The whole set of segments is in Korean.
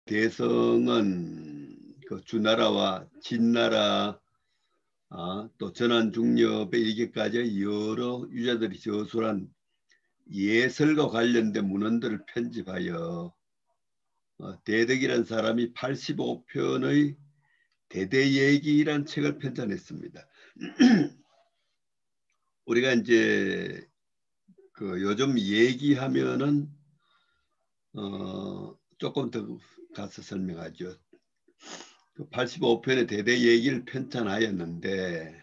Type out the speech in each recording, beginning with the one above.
대성은 그 주나라와 진나라 또 전환중엽에 이르기까지 여러 유자들이 저술한 예설과 관련된 문헌들을 편집하여 대덕이라는 사람이 85편의 대대예기라는 책을 편찬했습니다. 우리가 이제 그 요즘 얘기하면은 조금 더 가서 설명하죠. 그 85편의 대대예기를 편찬하였는데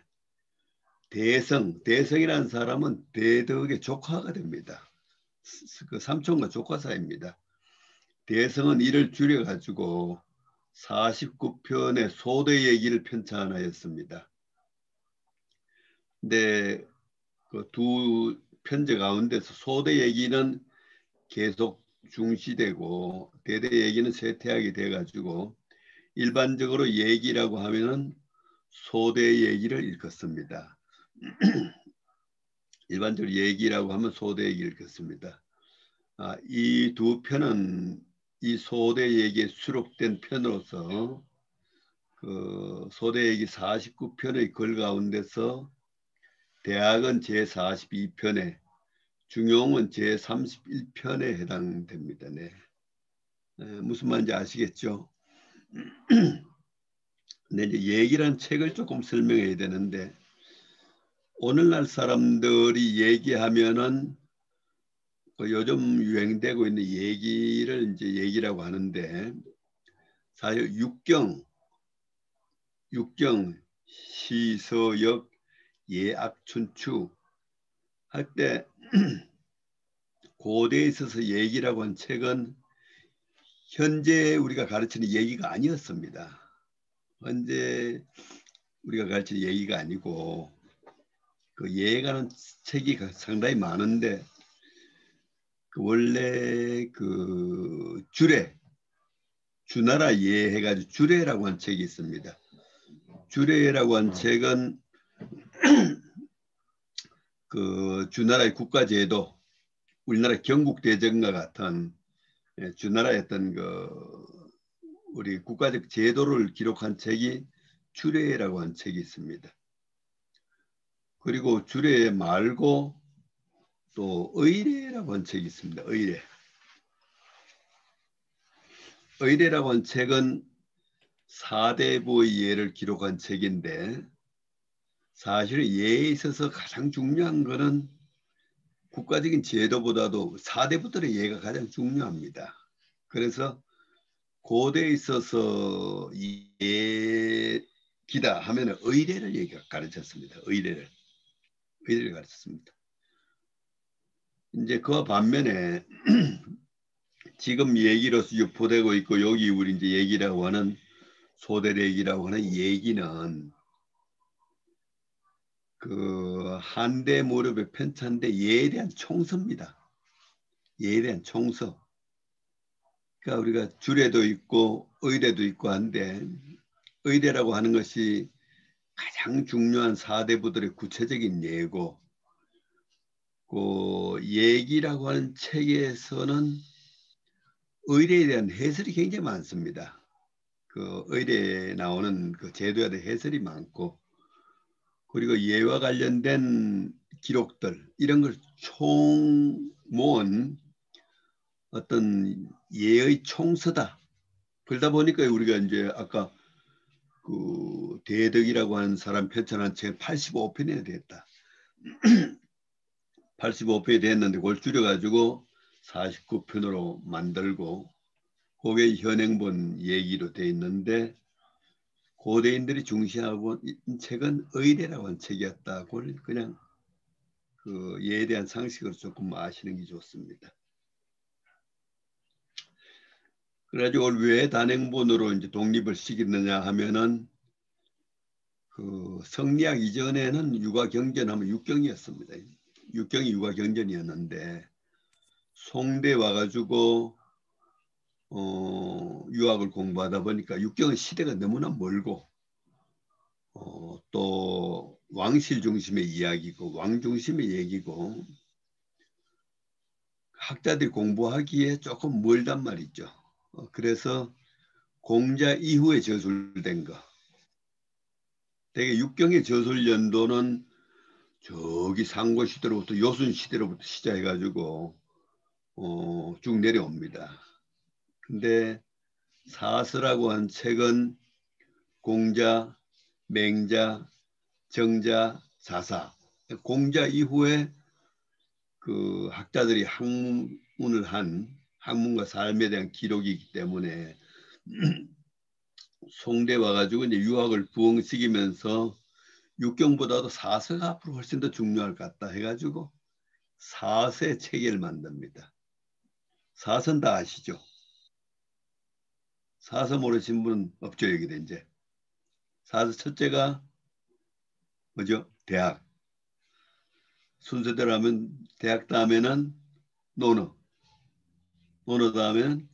대성이라는 사람은 대덕의 조카가 됩니다. 그 삼촌과 조카 사이입니다. 대성은 이를 줄여가지고 49편의 소대 얘기를 편찬하였습니다. 근데 그 두 편제 가운데서 소대 얘기는 계속 중시되고 대대 얘기는 쇠퇴하게 돼가지고 일반적으로 얘기라고 하면은 소대 얘기를 읽었습니다. 일반적으로 얘기라고 하면 소대 얘기를 읽었습니다. 이 두 편은 이 소대 얘기에 수록된 편으로서 그 소대 얘기 49편의 글 가운데서 대학은 제42편에 중용은 제31편에 해당됩니다. 네. 무슨 말인지 아시겠죠? 근데 이제 얘기란 책을 조금 설명해야 되는데 오늘날 사람들이 얘기하면은 요즘 유행되고 있는 얘기를 이제 얘기라고 하는데 사실 육경, 시서역, 예악춘추 할 때 고대에 있어서 얘기라고 한 책은 현재 우리가 가르치는 얘기가 아니었습니다. 현재 우리가 가르치는 얘기가 아니고 그 예가는 책이 상당히 많은데 그 원래 그 주나라 예 해가지고 주례라고 한 책이 있습니다. 주례라고 한 책은 그 주나라의 국가제도, 우리나라 경국대전과 같은 주나라의 어떤 그 우리 국가적 제도를 기록한 책이 주례라고 한 책이 있습니다. 그리고 주례 말고 또 의례라고 한 책이 있습니다. 의례라고 한 책은 사대부의 예를 기록한 책인데 사실 예에 있어서 가장 중요한 것은 국가적인 제도보다도 사대부들의 예가 가장 중요합니다. 그래서 고대에 있어서 예기다 하면 의례를 가르쳤습니다. 의례를 가르쳤습니다. 이제 그와 반면에 지금 얘기로서 유포되고 있고 여기 우리 이제 얘기라고 하는 소대례기라고 하는 얘기는 그 한대 무렵에 편찬된 예에 대한 총서입니다. 예에 대한 총서. 그러니까 우리가 주례도 있고 의례도 있고 한데 의례라고 하는 것이 가장 중요한 사대부들의 구체적인 예고 그 얘기라고 하는 책에서는 의례에 대한 해설이 굉장히 많습니다. 그 의례에 나오는 그 제도에 대한 해설이 많고 그리고 예와 관련된 기록들 이런 걸 총 모은 어떤 예의 총서다. 그러다 보니까 우리가 이제 아까 그 대덕이라고 하는 사람 편찬한 책 85편이나 됐다. 85편이 됐는데 그걸 줄여가지고 49편으로 만들고 그게 현행본 얘기로 돼 있는데 고대인들이 중시하고 있는 책은 의례라고 하는 책이었다. 그걸 그냥 그 예에 대한 상식을 조금 아시는 게 좋습니다. 그래가지고 왜 단행본으로 이제 독립을 시켰느냐 하면은 그 성리학 이전에는 육아경전하면 육경이었습니다. 육경이 육아경전이었는데 송대 와가지고 유학을 공부하다 보니까 육경은 시대가 너무나 멀고 또 왕실 중심의 이야기고 왕 중심의 얘기고 학자들이 공부하기에 조금 멀단 말이죠. 그래서 공자 이후에 저술된 거. 대개 육경의 저술 연도는 저기 상고 시대로부터 요순 시대로부터 시작해가지고 쭉 내려옵니다. 근데 사서라고 한 책은 공자, 맹자, 정자, 자사. 공자 이후에 그 학자들이 학문을 한 학문과 삶에 대한 기록이기 때문에 송대 와가지고 이제 유학을 부흥시키면서 육경보다도 사서가 앞으로 훨씬 더 중요할 것 같다 해가지고 사서의 체계를 만듭니다. 사서는 다 아시죠? 사서 모르신 분은 없죠, 여기도 이제. 사서 첫째가 뭐죠? 대학. 순서대로 하면 대학 다음에는 논어. 논어 다음에는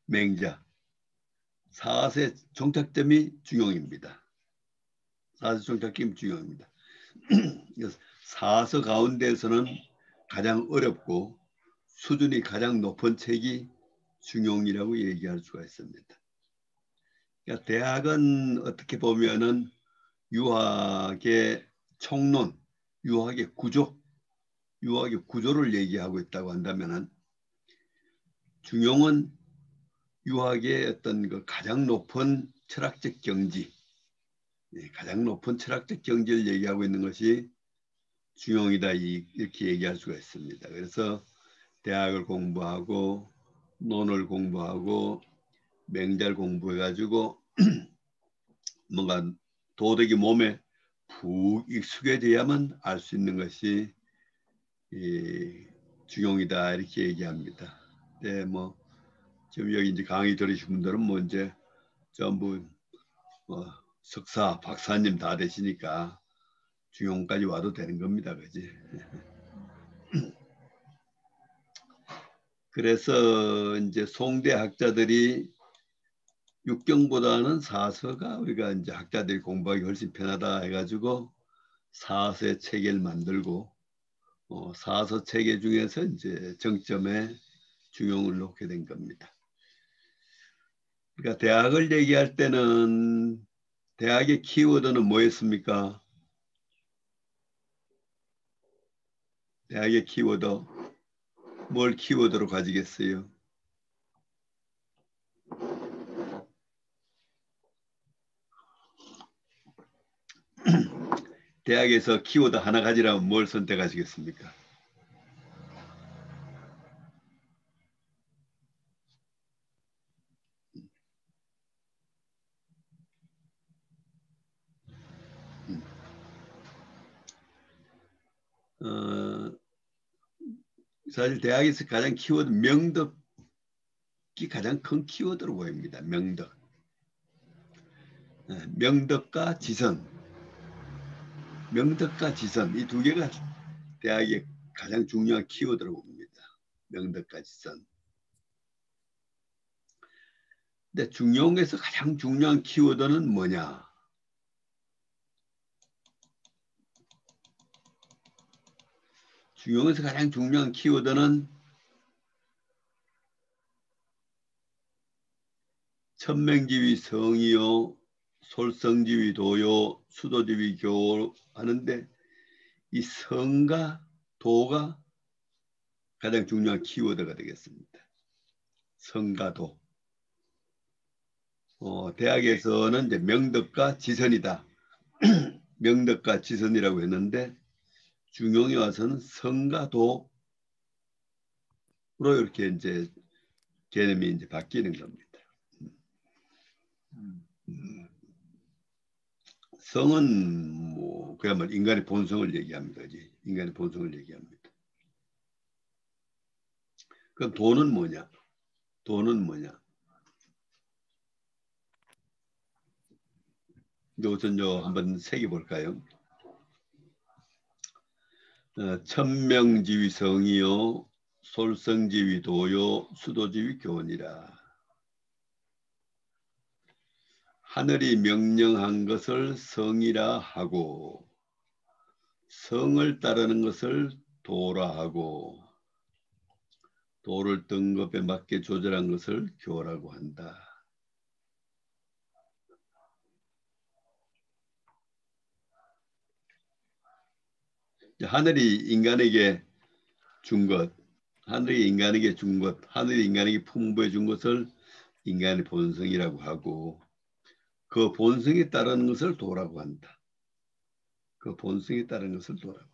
맹자. 사서의 종착점이 중용입니다. 사서 종착점이 중용입니다. 사서 가운데에서는 가장 어렵고 수준이 가장 높은 책이 중용이라고 얘기할 수가 있습니다. 그러니까 대학은 어떻게 보면은 유학의 총론, 유학의 구조, 유학의 구조를 얘기하고 있다고 한다면은 중용은 유학의 어떤 그 가장 높은 철학적 경지, 가장 높은 철학적 경지를 얘기하고 있는 것이 중용이다 이렇게 얘기할 수가 있습니다. 그래서 대학을 공부하고 논을 공부하고 맹자를 공부해가지고 뭔가 도덕이 몸에 푹 익숙해져야만 알 수 있는 것이 중용이다 이렇게 얘기합니다. 네, 뭐 지금 여기 이제 강의 들으신 분들은 뭐 이제 전부 석사, 박사님 다 되시니까 중용까지 와도 되는 겁니다, 그지? 그래서 이제 송대 학자들이 육경보다는 사서가 우리가 이제 학자들이 공부하기 훨씬 편하다 해가지고 사서의 체계를 만들고 사서 체계 중에서 이제 정점에 중용을 놓게 된 겁니다. 그러니까 대학을 얘기할 때는 대학의 키워드는 뭐였습니까? 대학의 키워드 뭘 키워드로 가지겠어요? 대학에서 키워드 하나 가지라면 뭘 선택하시겠습니까? 어, 사실 대학에서 가장 키워드 명덕이 가장 큰 키워드로 보입니다. 명덕. 명덕과 지선. 명덕과 지선 이 두 개가 대학의 가장 중요한 키워드로 봅니다. 명덕과 지선. 근데 중용에서 가장 중요한 키워드는 뭐냐? 중용에서 가장 중요한 키워드는 천명지위 성이요, 솔성지위 도요, 수도지위 교 하는데 이 성과 도가 가장 중요한 키워드가 되겠습니다. 성과 도. 대학에서는 이제 명덕과 지선이다. 명덕과 지선이라고 했는데 중용에 와서는 성과 도로 이렇게 이제 개념이 이제 바뀌는 겁니다. 성은 뭐 그야말로 인간의 본성을 얘기합니다. 인간의 본성을 얘기합니다. 그럼 도는 뭐냐? 도는 뭐냐? 우선 한번 새겨 볼까요? 천명지위 성이요, 솔성지위 도요, 수도지위 교원이라. 하늘이 명령한 것을 성이라 하고 성을 따르는 것을 도라 하고 도를 등급에 맞게 조절한 것을 교라고 한다. 하늘이 인간에게 준 것, 하늘이 인간에게 준 것, 하늘이 인간에게 풍부해 준 것을 인간의 본성이라고 하고 그 본성에 따르는 것을 도라고 한다. 그 본성에 따르는 것을 도라고 한다.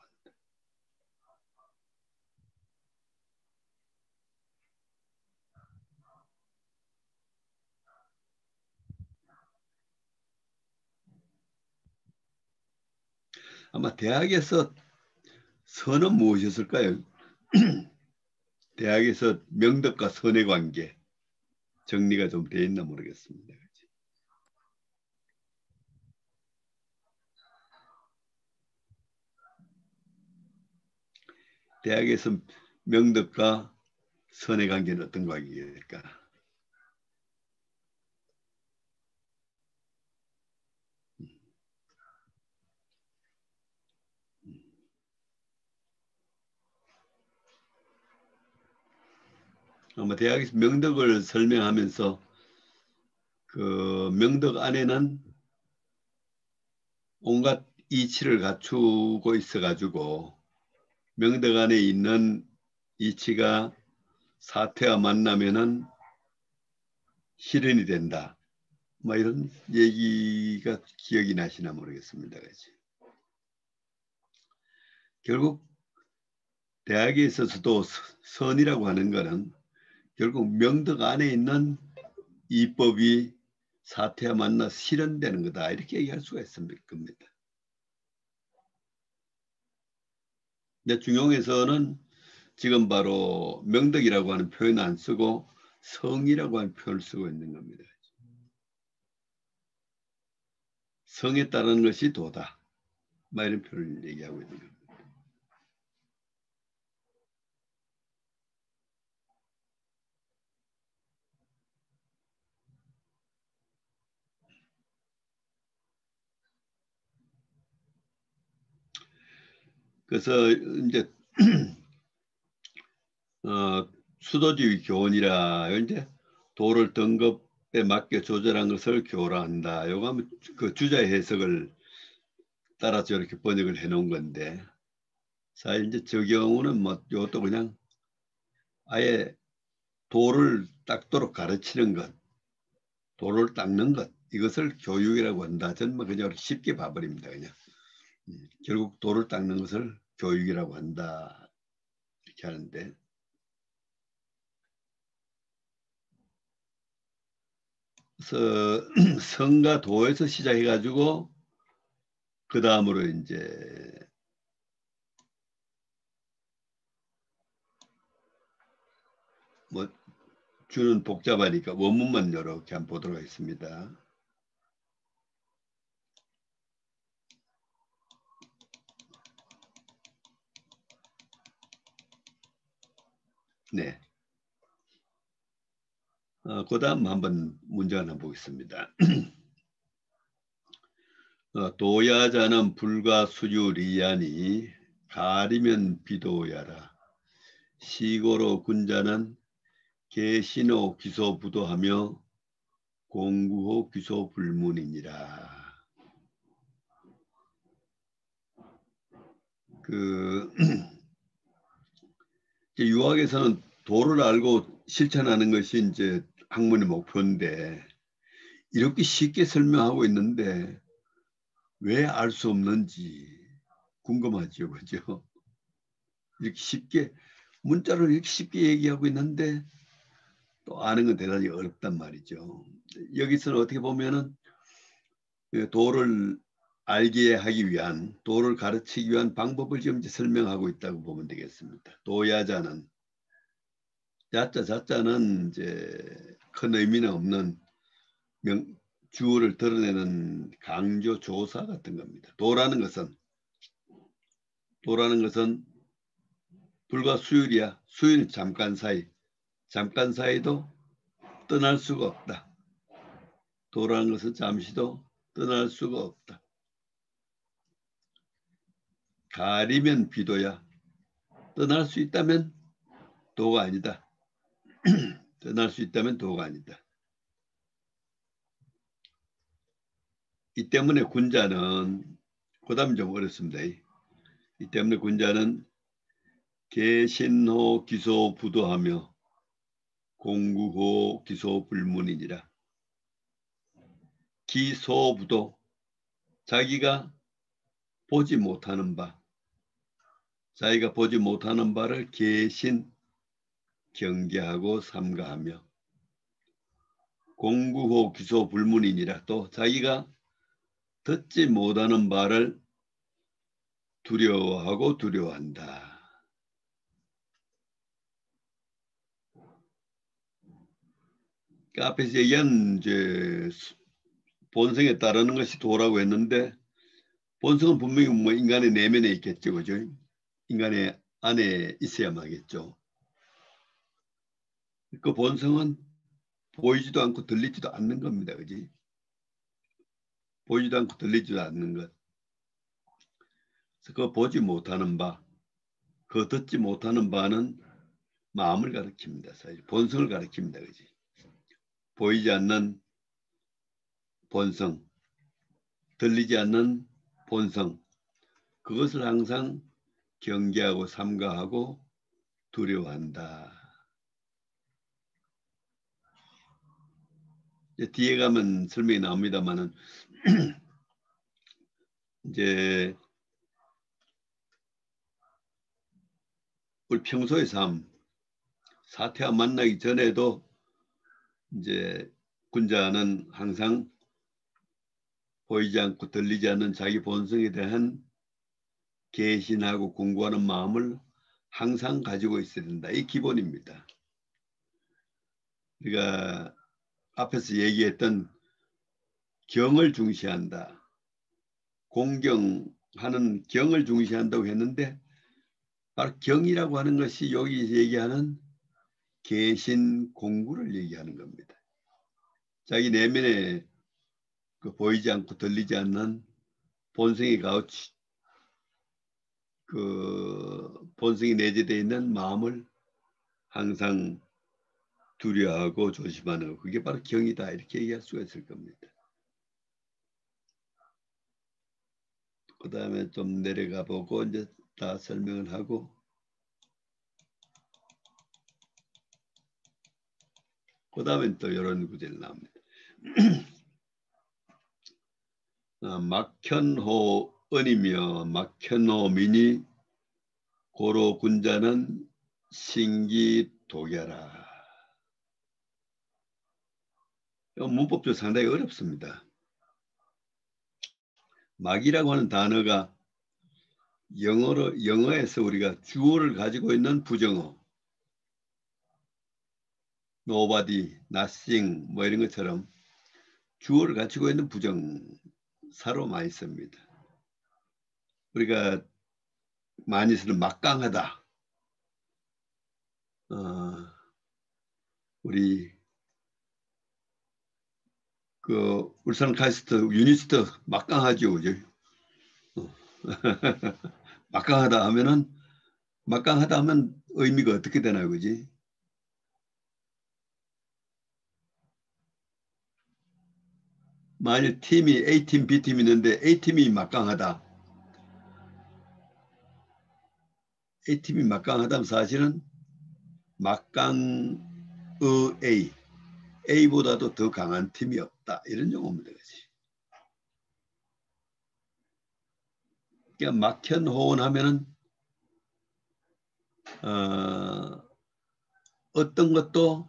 아마 대학에서 선은 무엇이었을까요? 대학에서 명덕과 선의 관계 정리가 좀 돼 있나 모르겠습니다. 대학에서 명덕과 선의 관계는 어떤 관계일까? 아마 대학에서 명덕을 설명하면서 그 명덕 안에는 온갖 이치를 갖추고 있어가지고 명덕 안에 있는 이치가 사태와 만나면은 실현이 된다. 뭐 이런 얘기가 기억이 나시나 모르겠습니다. 그치? 결국 대학에 있어서도 선이라고 하는 것은 결국 명덕 안에 있는 이법이 사태와 만나 실현되는 거다. 이렇게 얘기할 수가 있습니다. 근데 중용에서는 지금 바로 명덕이라고 하는 표현을 안 쓰고 성이라고 하는 표현을 쓰고 있는 겁니다. 성에 따르는 것이 도다. 막 이런 표현을 얘기하고 있는 겁니다. 그래서 이제 수도주의 교훈이라 이제 도를 등급에 맞게 조절한 것을 교라한다. 요거 하면 그 주자의 해석을 따라서 이렇게 번역을 해놓은 건데 사실 이제 저 경우는 뭐 이것도 그냥 아예 도를 닦도록 가르치는 것, 도를 닦는 것 이것을 교육이라고 한다. 저는 뭐 그냥 쉽게 봐버립니다. 그냥 결국 도를 닦는 것을 교육이라고 한다 이렇게 하는데 그래서 성과 도에서 시작해가지고 그 다음으로 이제 뭐 주는 복잡하니까 원문만 이렇게 한번 보도록 하겠습니다. 네. 그 다음 한번 문제 하나 보겠습니다. 도야자는 불과 수유리야니 가리면 비도야라. 시고로 군자는 개신호 기소부도하며 공구호 기소불문이니라. 그 유학에서는 도를 알고 실천하는 것이 이제 학문의 목표인데 이렇게 쉽게 설명하고 있는데 왜 알 수 없는지 궁금하죠, 그죠? 이렇게 쉽게 문자로 이렇게 쉽게 얘기하고 있는데 또 아는 건 대단히 어렵단 말이죠. 여기서는 어떻게 보면은 그 도를 알게 하기 위한 도를 가르치기 위한 방법을 지금 이제 설명하고 있다고 보면 되겠습니다. 도야자는 자자는 이제 큰 의미는 없는 주어를 드러내는 강조 조사 같은 겁니다. 도라는 것은 불과 수율이야. 수율 잠깐 사이도 떠날 수가 없다. 도라는 것은 잠시도 떠날 수가 없다. 가리면 비도야. 떠날 수 있다면 도가 아니다. 떠날 수 있다면 도가 아니다. 이 때문에 군자는 그 다음 좀 어렵습니다. 이 때문에 군자는 계신호 기소 부도하며 공구호 기소 불문이니라. 기소부도, 자기가 보지 못하는 바, 자기가 보지 못하는 바를 계신, 경계하고 삼가하며, 공구호 기소 불문이니라. 또 자기가 듣지 못하는 바를 두려워하고 두려워한다. 그러니까 앞에서 얘기한 이제 본성에 따르는 것이 도라고 했는데, 본성은 분명히 뭐 인간의 내면에 있겠죠, 그죠? 인간의 안에 있어야만겠죠. 그 본성은 보이지도 않고 들리지도 않는 겁니다, 그지? 보이지도 않고 들리지도 않는 것. 그래서 그 보지 못하는 바, 그 듣지 못하는 바는 마음을 가리킵니다. 사실 본성을 가리킵니다, 그지? 보이지 않는 본성, 들리지 않는 본성, 그것을 항상 경계하고 삼가하고 두려워한다. 이제 뒤에 가면 설명이 나옵니다만은 이제 우리 평소의 삶, 사태와 만나기 전에도 이제 군자는 항상 보이지 않고 들리지 않는 자기 본성에 대한 계신하고 공부하는 마음을 항상 가지고 있어야 된다. 이 기본입니다. 우리가 앞에서 얘기했던 경을 중시한다. 공경하는 경을 중시한다고 했는데, 바로 경이라고 하는 것이 여기 얘기하는 계신 공부를 얘기하는 겁니다. 자기 내면에 그 보이지 않고 들리지 않는 본성이 가우치, 그 본성이 내재되어 있는 마음을 항상 두려워하고 조심하는 것, 그게 바로 경이다, 이렇게 얘기할 수가 있을 겁니다. 그 다음에 좀 내려가 보고 이제 다 설명을 하고, 그 다음에 또 이런 구절이 나옵니다. 막현호 은이며 막현호 민이 고로 군자는 신기독야라. 문법도 상당히 어렵습니다. 막이라고 하는 단어가 영어에서 우리가 주어를 가지고 있는 부정어, nobody, nothing 뭐 이런 것처럼 주어를 가지고 있는 부정사로 많이 씁니다. 우리가 많이 쓰는 막강하다. 우리 그 울산 카이스트 유니스트 막강하죠, 그죠? 막강하다 하면 의미가 어떻게 되나요, 그지? 만일 팀이 A팀, B팀이 있는데 A팀이 막강하다. A팀이 막강하다면 사실은 막강의 A보다도 더 강한 팀이 없다. 이런 용어입니다, 그지? 그러니까 막현호원 하면은 어떤 것도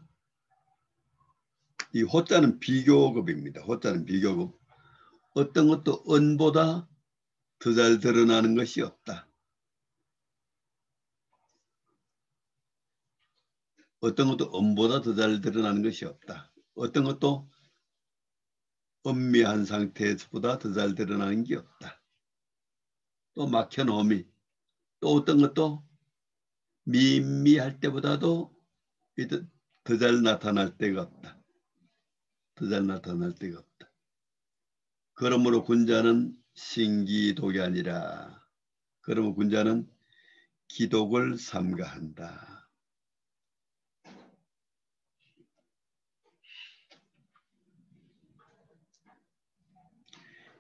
이 호자는 비교급입니다. 호자는 비교급. 어떤 것도 은보다 더 잘 드러나는 것이 없다. 어떤 것도 음보다 더 잘 드러나는 것이 없다. 어떤 것도 음미한 상태에서보다 더 잘 드러나는 게 없다. 또 막혀놓음이 또 어떤 것도 미미할 때보다도 더 잘 나타날 때가 없다. 더 잘 나타날 때가 없다. 그러므로 군자는 신기독이 아니라, 그러므로 군자는 기독을 삼가한다.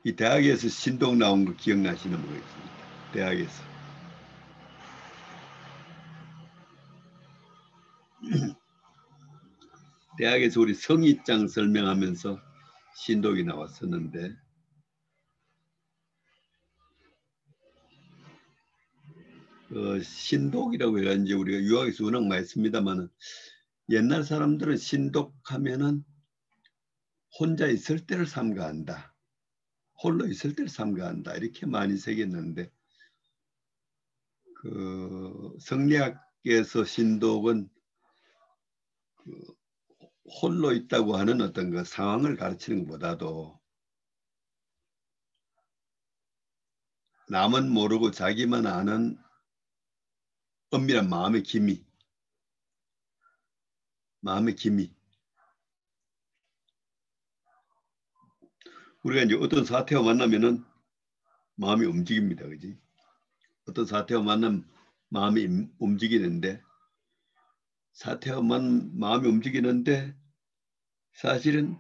이 대학에서 신동 나온 거 기억나시는 분 있습니다. 대학에서 대학에서 우리 성의장 설명하면서 신독이 나왔었는데 신독이라고 해야 이제 우리가 유학에서 워낙 많이 씁니다만은 옛날 사람들은 신독하면은 혼자 있을 때를 삼가한다. 홀로 있을 때를 삼가한다. 이렇게 많이 새겼는데 그 성리학에서 신독은 그 홀로 있다고 하는 어떤 그 상황을 가르치는 것보다도 남은 모르고 자기만 아는 엄밀한 마음의 기미, 우리가 이제 어떤 사태와 만나면은 마음이 움직입니다. 그지? 어떤 사태와 만나면 마음이 움직이는데 사태와 마음이 움직이는데 사실은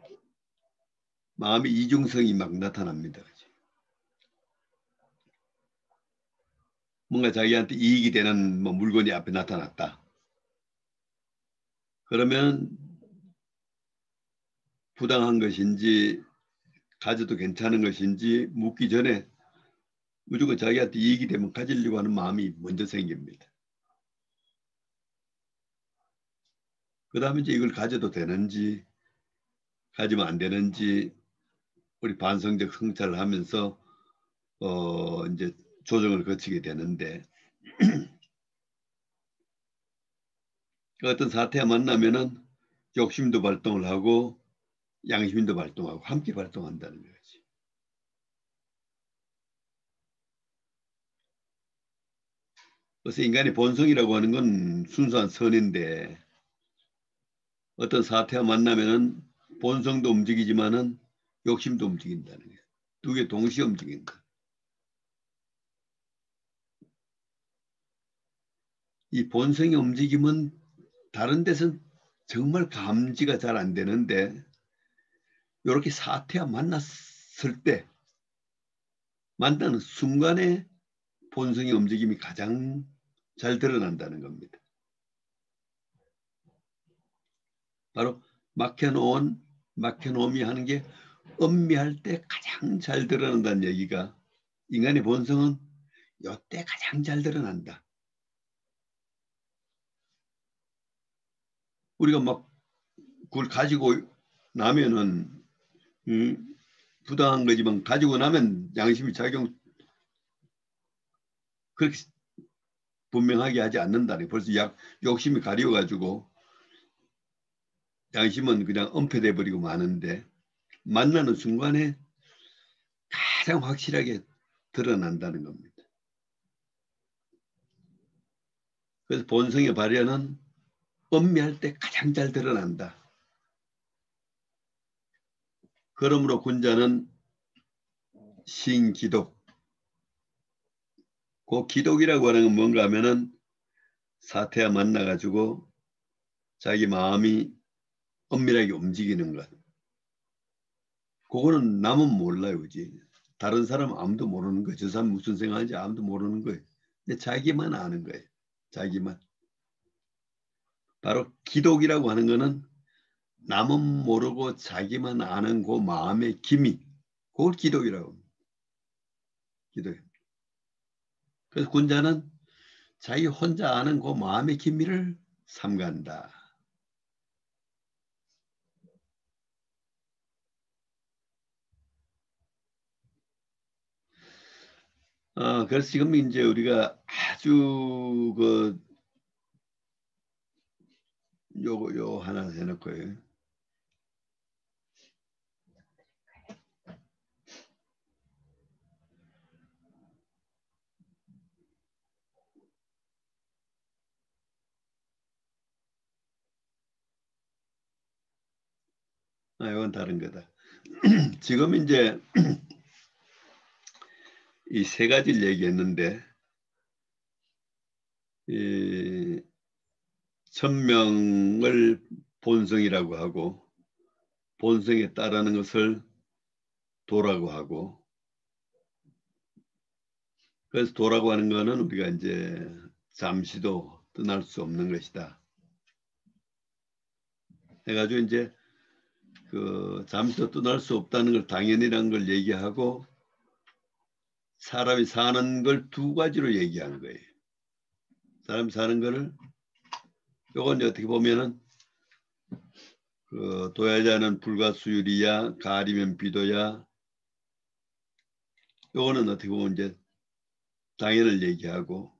마음의 이중성이 막 나타납니다. 그지? 뭔가 자기한테 이익이 되는 뭐 물건이 앞에 나타났다. 그러면 부당한 것인지 가져도 괜찮은 것인지 묻기 전에 무조건 자기한테 이익이 되면 가지려고 하는 마음이 먼저 생깁니다. 그 다음에 이제 이걸 가져도 되는지 가지면 안 되는지 우리 반성적 성찰을 하면서 이제 조정을 거치게 되는데 어떤 사태와 만나면은 욕심도 발동을 하고 양심도 발동하고 함께 발동한다는 거지. 그래서 인간의 본성이라고 하는 건 순수한 선인데 어떤 사태와 만나면은 본성도 움직이지만은 욕심도 움직인다는 거예요. 두 개 동시에 움직인다. 이 본성의 움직임은 다른 데서는 정말 감지가 잘 안 되는데 이렇게 사태와 만났을 때 만나는 순간에 본성의 움직임이 가장 잘 드러난다는 겁니다. 바로 막혀놓음이 하는 게 음미할 때 가장 잘 드러난다는 얘기가 인간의 본성은 이때 가장 잘 드러난다. 우리가 막 그걸 가지고 나면은 부당한 거지만 가지고 나면 양심이 작용 그렇게 분명하게 하지 않는다니. 벌써 욕심이 가려가지고 양심은 그냥 은폐돼 버리고 마는데 만나는 순간에 가장 확실하게 드러난다는 겁니다. 그래서 본성의 발현은 음미할 때 가장 잘 드러난다. 그러므로 군자는 신기독. 그 기독이라고 하는 건 뭔가 하면은 사태와 만나가지고 자기 마음이 엄밀하게 움직이는 것. 그거는 남은 몰라요. 그지? 다른 사람 아무도 모르는 거예요. 저 사람 무슨 생각하는지 아무도 모르는 거예요. 근데 자기만 아는 거예요. 자기만. 바로 기독이라고 하는 거는 남은 모르고 자기만 아는 그 마음의 기미. 그걸 기독이라고 합니다. 기독. 그래서 군자는 자기 혼자 아는 그 마음의 기미를 삼간다. 그래서 지금 이제 우리가 아주 요 하나 해놓고요. 이건 다른 거다. 지금 이제 이 세 가지를 얘기했는데 이 천명을 본성이라고 하고 본성에 따르는 것을 도라고 하고 그래서 도라고 하는 거는 우리가 이제 잠시도 떠날 수 없는 것이다. 해가지고 이제 그 잠시도 떠날 수 없다는 걸 당연이라는 걸 얘기하고 사람이 사는 걸 두 가지로 얘기하는 거예요. 사람이 사는 거를 요건 어떻게 보면은 그 도야자는 불가수율이야 가리면 비도야 요거는 어떻게 보면 이제 당연을 얘기하고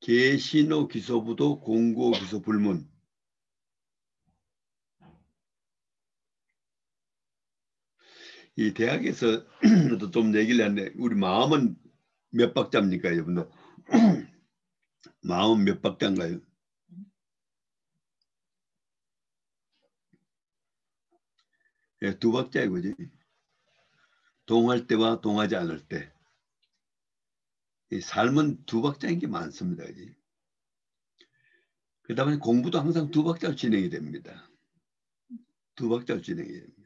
계신호 기소부도 공고 기소 불문 이 대학에서 좀 얘기를 했는데 우리 마음은 몇 박자입니까 여러분들? 마음 몇 박자인가요? 예, 두 박자에 그지? 동할 때와 동하지 않을 때. 이 삶은 두 박자인 게 많습니다. 그지? 그다음에 공부도 항상 두 박자로 진행이 됩니다. 두 박자로 진행이 됩니다.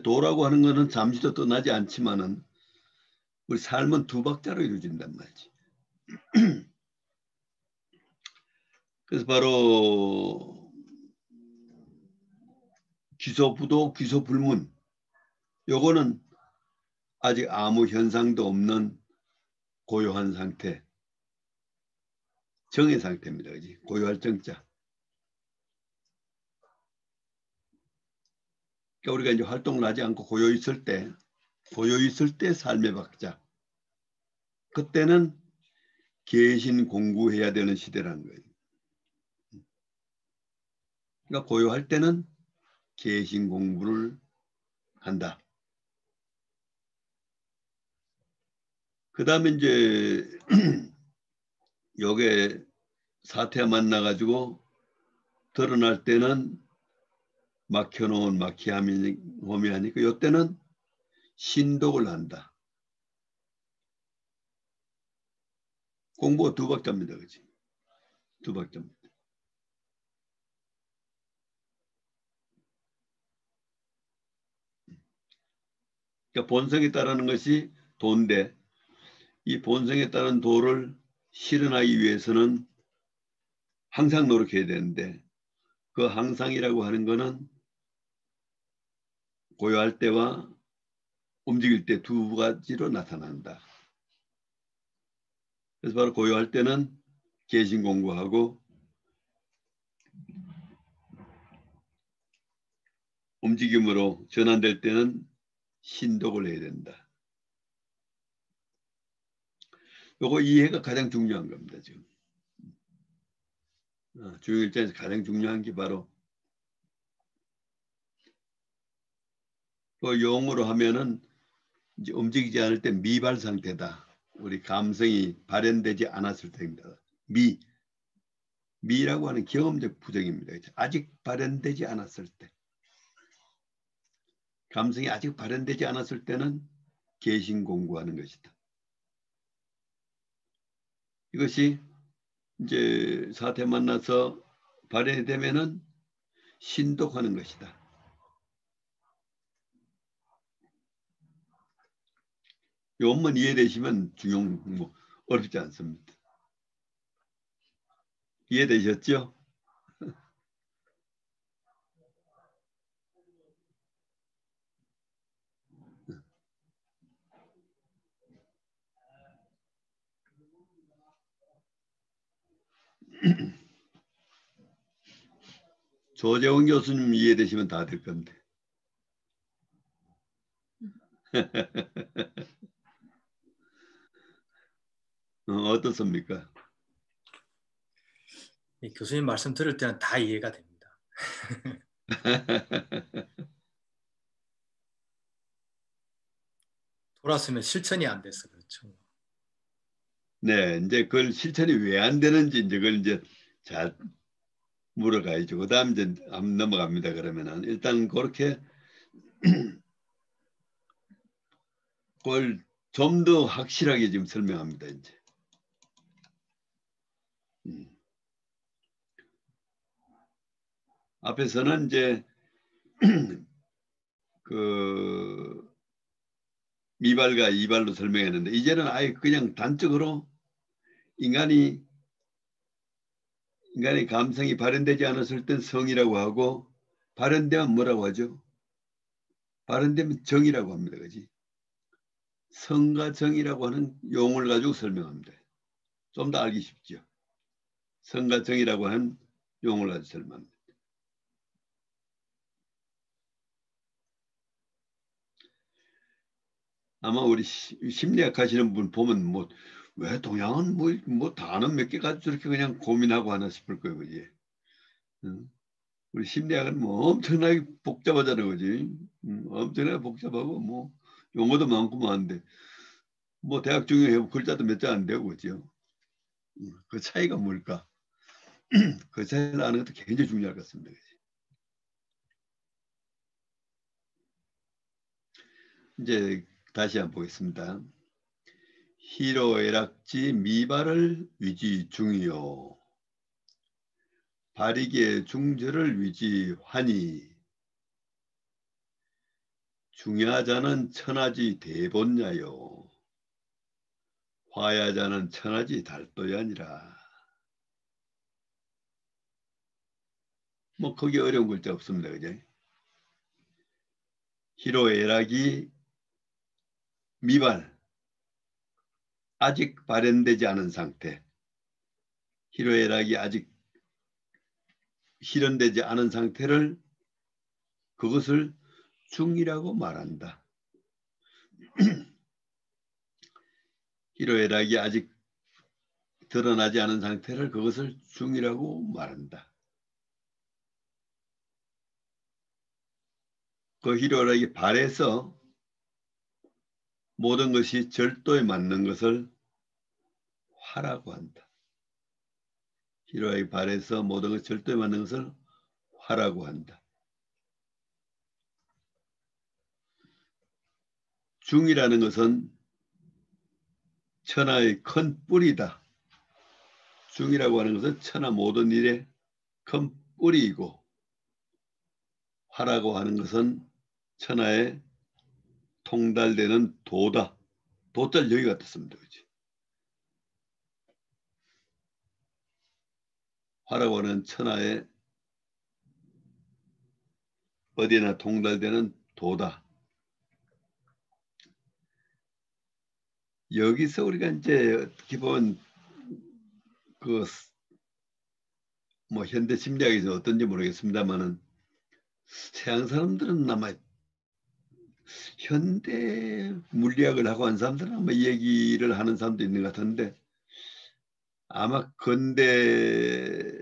도라고 하는 것은 잠시도 떠나지 않지만은 우리 삶은 두 박자로 이루어진단 말이지. 그래서 바로 기소부도 기소불문 요거는 아직 아무 현상도 없는 고요한 상태 정의 상태입니다. 그지? 고요할 정자. 그러니까 우리가 이제 활동을 하지 않고 고요 있을 때 삶의 박자. 그때는 계신 공부해야 되는 시대라는 거예요. 그러니까 고요할 때는 계신 공부를 한다. 그 다음에 이제 요게 사태와 만나가지고 드러날 때는 막혀놓은 막히함이 하니까 요때는 신독을 한다. 공부가 두 박자입니다. 그치? 두 박자입니다. 그러니까 본성에 따르는 것이 도인데 이 본성에 따른 도를 실현하기 위해서는 항상 노력해야 되는데 그 항상이라고 하는 거는 고요할 때와 움직일 때 두 가지로 나타난다. 그래서 바로 고요할 때는 계신 공부하고 움직임으로 전환될 때는 신독을 해야 된다. 요거 이해가 가장 중요한 겁니다. 지금. 중일자에서 가장 중요한 게 바로 그 용어로 하면은 이제 움직이지 않을 때 미발 상태다. 우리 감성이 발현되지 않았을 때입니다. 미라고 하는 경험적 부정입니다. 아직 발현되지 않았을 때. 감성이 아직 발현되지 않았을 때는 계신 공부하는 것이다. 이것이 이제 사태 만나서 발현이 되면은 신독하는 것이다. 요것만 이해되시면 어렵지 않습니다. 이해되셨죠? 조재훈 교수님 이해되시면 다 될 건데. 어떻습니까? 교수님 말씀 들을 때는 다 이해가 됩니다. 돌았으면 실천이 안 돼서 그렇죠. 네, 이제 그걸 실천이 왜 안 되는지 이제 그걸 이제 잘 물어가야죠. 그다음 이제 한번 넘어갑니다. 그러면은 일단 그렇게 그걸 좀 더 확실하게 지금 설명합니다. 이제. 앞에서는 이제 그 미발과 이발로 설명했는데 이제는 아예 그냥 단적으로 인간이 인간의 감성이 발현되지 않았을 땐 성이라고 하고 발현되면 뭐라고 하죠? 발현되면 정이라고 합니다. 그지? 성과 정이라고 하는 용어를 가지고 설명합니다. 좀 더 알기 쉽죠. 성과 정이라고 하는 용어를 가지고 설명합니다. 아마 우리 심리학 하시는 분 보면 뭐 왜 동양은 뭐 단어 몇 개 가지고 저렇게 그냥 고민하고 하나 싶을 거예요. 그지? 응? 우리 심리학은 뭐 엄청나게 복잡하잖아요. 그지? 엄청나게 복잡하고 뭐 용어도 많고 많은데 뭐 대학 중에 글자도 몇 자 안 되고 그죠? 그 차이가 뭘까? 그 차이를 아는 것도 굉장히 중요할 것 같습니다. 그지? 이제 다시 한번 보겠습니다. 희로애락지 미발을 위지 중이요. 바리게 중절을 위지하니 중야자는 천하지 대본야요. 화야자는 천하지 달도야니라. 뭐 거기 어려운 글자 없습니다. 그죠? 희로애락이 미발 아직 발현되지 않은 상태. 희로애락이 아직 실현되지 않은 상태를 그것을 중이라고 말한다. 희로애락이 아직 드러나지 않은 상태를 그것을 중이라고 말한다. 그 희로애락이 발해서 모든 것이 절도에 맞는 것을 화라고 한다. 희로애락이 발해서 모든 것이 절도에 맞는 것을 화라고 한다. 중이라는 것은 천하의 큰 뿌리다. 중이라고 하는 것은 천하 모든 일의 큰 뿌리이고 화라고 하는 것은 천하의 통달되는 도다. 도자를 여기 갖다 씁니다. 그렇지? 화라고 하는 천하의 어디나 통달되는 도다. 여기서 우리가 이제 기본 그 뭐 현대 심리학에서 어떤지 모르겠습니다만은 서양 사람들은 아마 현대 물리학을 하고 한 사람들은 아마 이 얘기를 하는 사람도 있는 것 같은데 아마 근대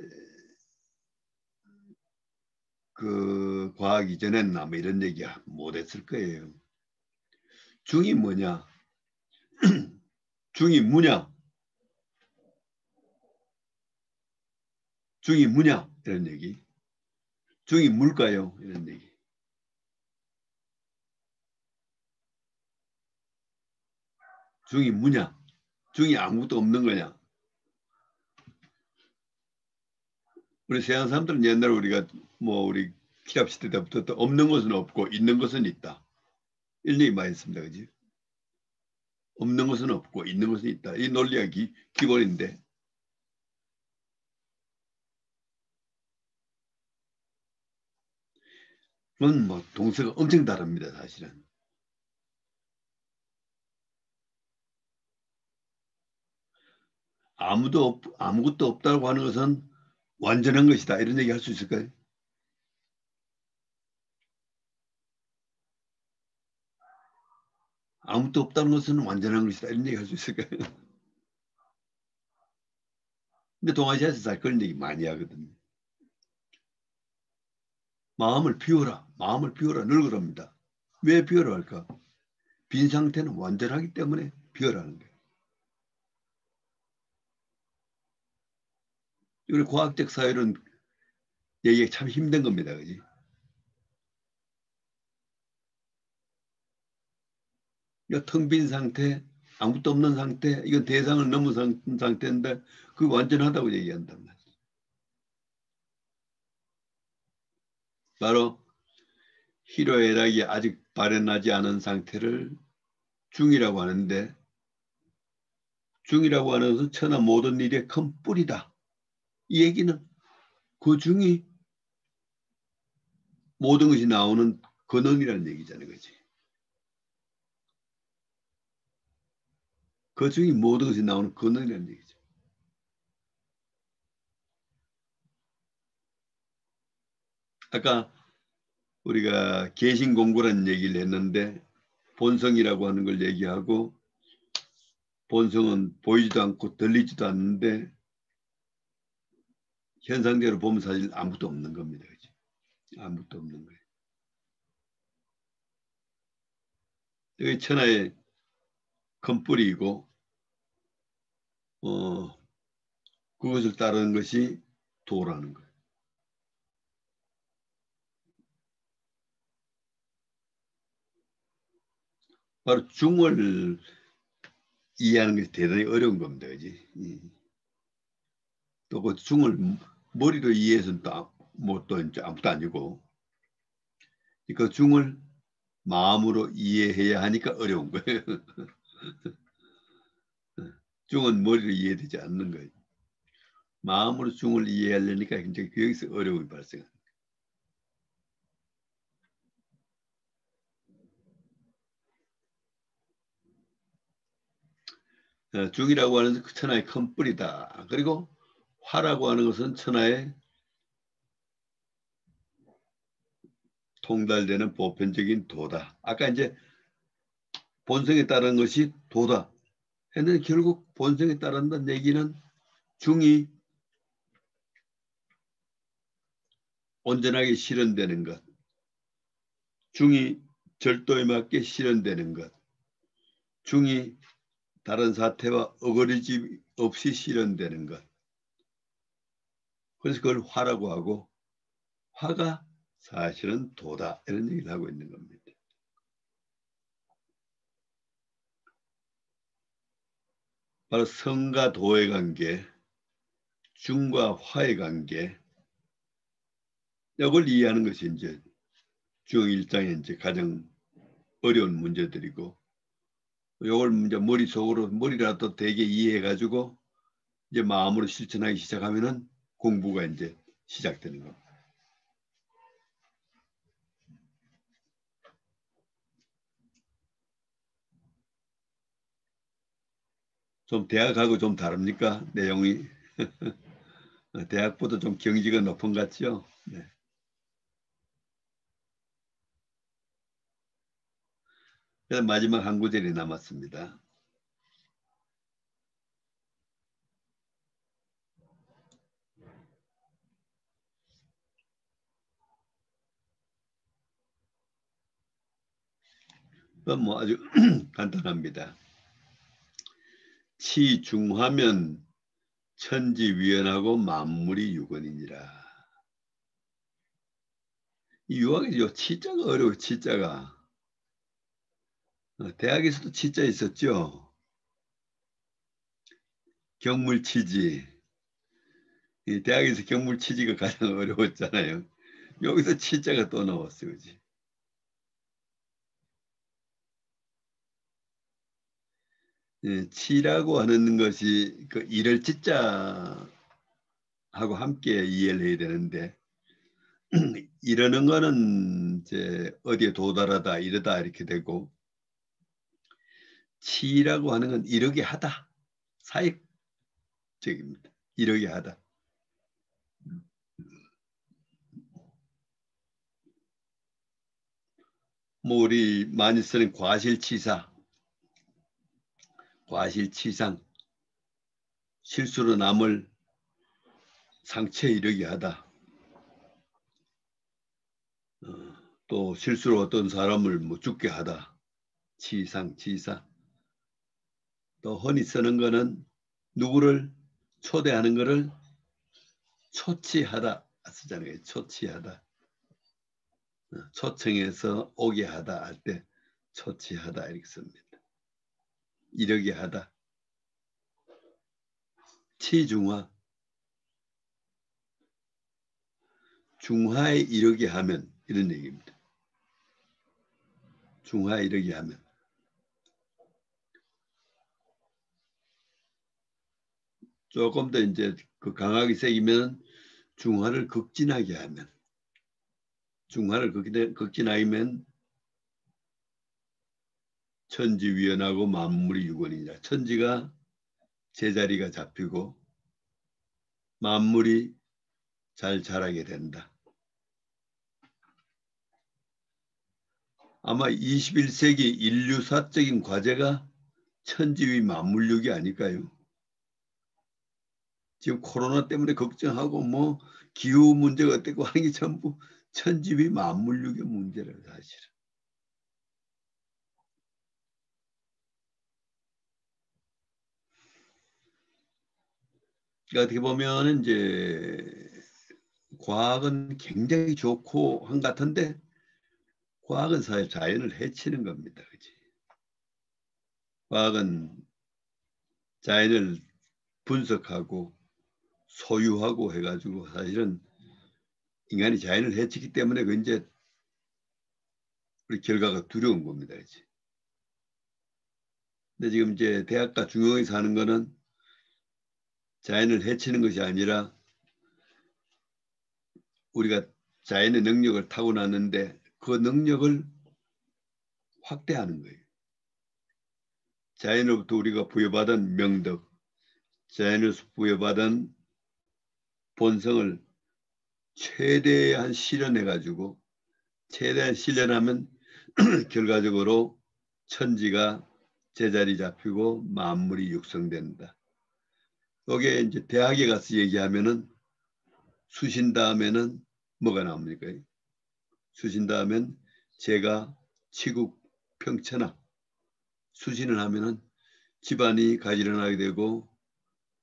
그 과학 이전에는 아마 이런 얘기 못했을 거예요. 중이 뭐냐? 중이 무냐? 중이 무냐? 이런 얘기. 중이 물까요? 이런 얘기. 중이 무냐? 중이 아무것도 없는 거냐? 우리 서양 사람들은 옛날에 우리가 뭐 우리 기랍 시대 때부터 없는 것은 없고 있는 것은 있다. 이런 얘기 많이 했습니다. 그지? 없는 것은 없고 있는 것은 있다. 이 논리가 기본인데 그건 뭐 동서가 엄청 다릅니다. 사실은. 아무것도 없다고 하는 것은 완전한 것이다. 이런 얘기 할 수 있을까요? 아무것도 없다는 것은 완전한 것이다. 이런 얘기 할 수 있을까요? 근데 동아시아에서 잘 그런 얘기 많이 하거든요. 마음을 비워라. 마음을 비워라. 늘 그럽니다. 왜 비워라 할까? 빈 상태는 완전하기 때문에 비워라는 거예요. 우리 과학적 사회는 얘기가 참 힘든 겁니다. 그지? 텅 빈 상태, 아무것도 없는 상태, 이건 대상을 넘은 상태인데 그게 완전하다고 얘기한단 말이에요. 바로 희로애락이 아직 발현하지 않은 상태를 중이라고 하는데 중이라고 하는 것은 천하 모든 일의 큰 뿌리다. 이 얘기는 그 중이 모든 것이 나오는 근원이라는 얘기잖아요. 그렇지? 그 중이 모든 것이 나오는 근원이라는 얘기죠. 아까 우리가 개신공고라는 얘기를 했는데 본성이라고 하는 걸 얘기하고 본성은 보이지도 않고 들리지도 않는데 현상대로 보면 사실 아무것도 없는 겁니다. 그렇지? 아무것도 없는 거예요. 여기 천하의 큰 뿌리이고 그것을 따르는 것이 도라는 거예요. 바로 중을 이해하는 것이 대단히 어려운 겁니다. 그지? 또 그 중을 머리로 이해해서는 또 이제 아무것도 아니고 그 중을 마음으로 이해해야 하니까 어려운 거예요. 중은 머리로 이해되지 않는 거예요. 마음으로 중을 이해하려니까 굉장히 여기서 어려움이 발생합니다. 중이라고 하는 것은 천하의 큰 뿌리다. 그리고 화라고 하는 것은 천하의 통달되는 보편적인 도다. 아까 이제 본성에 따른 것이 도다 했는데 결국 본성에 따른다는 얘기는 중이 온전하게 실현되는 것, 중이 절도에 맞게 실현되는 것, 중이 다른 사태와 어그러짐 없이 실현되는 것. 그래서 그걸 화라고 하고 화가 사실은 도다 이런 얘기를 하고 있는 겁니다. 바로 성과 도의 관계, 중과 화의 관계, 이걸 이해하는 것이 이제 중 1장의 이제 가장 어려운 문제들이고, 이걸 이제 머리라도 되게 이해해가지고 이제 마음으로 실천하기 시작하면은 공부가 이제 시작되는 겁니다. 좀 대학하고 좀 다릅니까? 내용이 대학보다 좀 경지가 높은 것 같죠? 네. 그래서 마지막 한 구절이 남았습니다. 그건 뭐 아주 간단합니다. 치중하면 천지위원하고 만물이 유건이니라. 이 유학이죠. 치자가 어려워. 치자가. 대학에서도 치자 있었죠. 경물치지. 이 대학에서 경물치지가 가장 어려웠잖아요. 여기서 치자가 또 나왔어요. 그치? 예, 치라고 하는 것이 그 일을 치자하고 함께 이해를 해야 되는데 이러는 거는 이제 어디에 도달하다 이러다 이렇게 되고 치라고 하는 건 이러게 하다 사역적입니다. 이러게 하다. 뭐 우리 많이 쓰는 과실치사, 과실치상, 실수로 남을 상처에 이르게 하다. 또 실수로 어떤 사람을 뭐 죽게 하다. 치상, 치사. 또 흔히 쓰는 거는 누구를 초대하는 거를 초치하다 쓰잖아요. 초치하다. 초청해서 오게 하다 할 때 초치하다 이렇게 씁니다. 이러게 하다. 치중화. 중화에 이르게 하면 이런 얘기입니다. 중화에 이르게 하면. 조금 더 이제 그 강하게 새기면 중화를 극진하게 하면, 중화를 극진하게 하면 천지위원하고 만물이 유건이냐. 천지가 제자리가 잡히고 만물이 잘 자라게 된다. 아마 21세기 인류사적인 과제가 천지위 만물육이 아닐까요? 지금 코로나 때문에 걱정하고 뭐 기후 문제가 어떻고 하는 게 전부 천지위 만물육의 문제라고 사실은. 그러니까 어떻게 보면 이제 과학은 굉장히 좋고 한 같은데 과학은 사실 자연을 해치는 겁니다. 그치? 과학은 자연을 분석하고 소유하고 해가지고 사실은 인간이 자연을 해치기 때문에 그 이제 우리 결과가 두려운 겁니다. 그치? 근데 지금 이제 대학가 중용에서 하는 거는 자연을 해치는 것이 아니라 우리가 자연의 능력을 타고났는데 그 능력을 확대하는 거예요. 자연으로부터 우리가 부여받은 명덕, 자연에서 부여받은 본성을 최대한 실현해가지고 최대한 실현하면 결과적으로 천지가 제자리 잡히고 만물이 육성된다. 여기에 이제 대학에 가서 얘기하면은 수신 다음에는 뭐가 나옵니까? 수신 다음엔 제가 치국 평천하 수신을 하면은 집안이 가지런하게 되고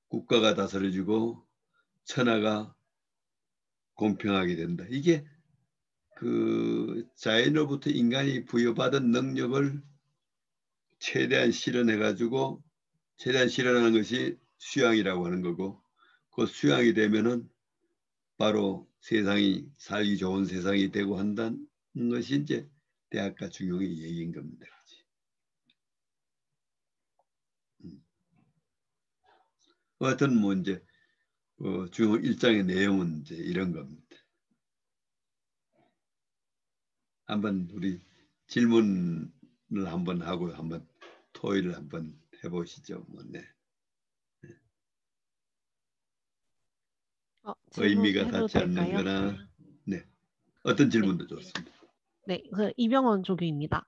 국가가 다스려지고 천하가 공평하게 된다. 이게 그 자연으로부터 인간이 부여받은 능력을 최대한 실현해가지고 최대한 실현하는 것이 수양이라고 하는 거고 그 수양이 되면은 바로 세상이 살기 좋은 세상이 되고 한다는 것이 이제 대학가 중용의 얘기인 겁니다. 하여튼 뭐 이제 중용 1장의 내용은 이제 이런 겁니다. 한번 우리 질문을 한번 하고 한번 토의를 한번 해보시죠. 뭐, 네. 의미가 질문해도 닿지 않는 될까요? 거나 네. 어떤 네, 질문도 좋습니다. 네, 이병헌 조교입니다.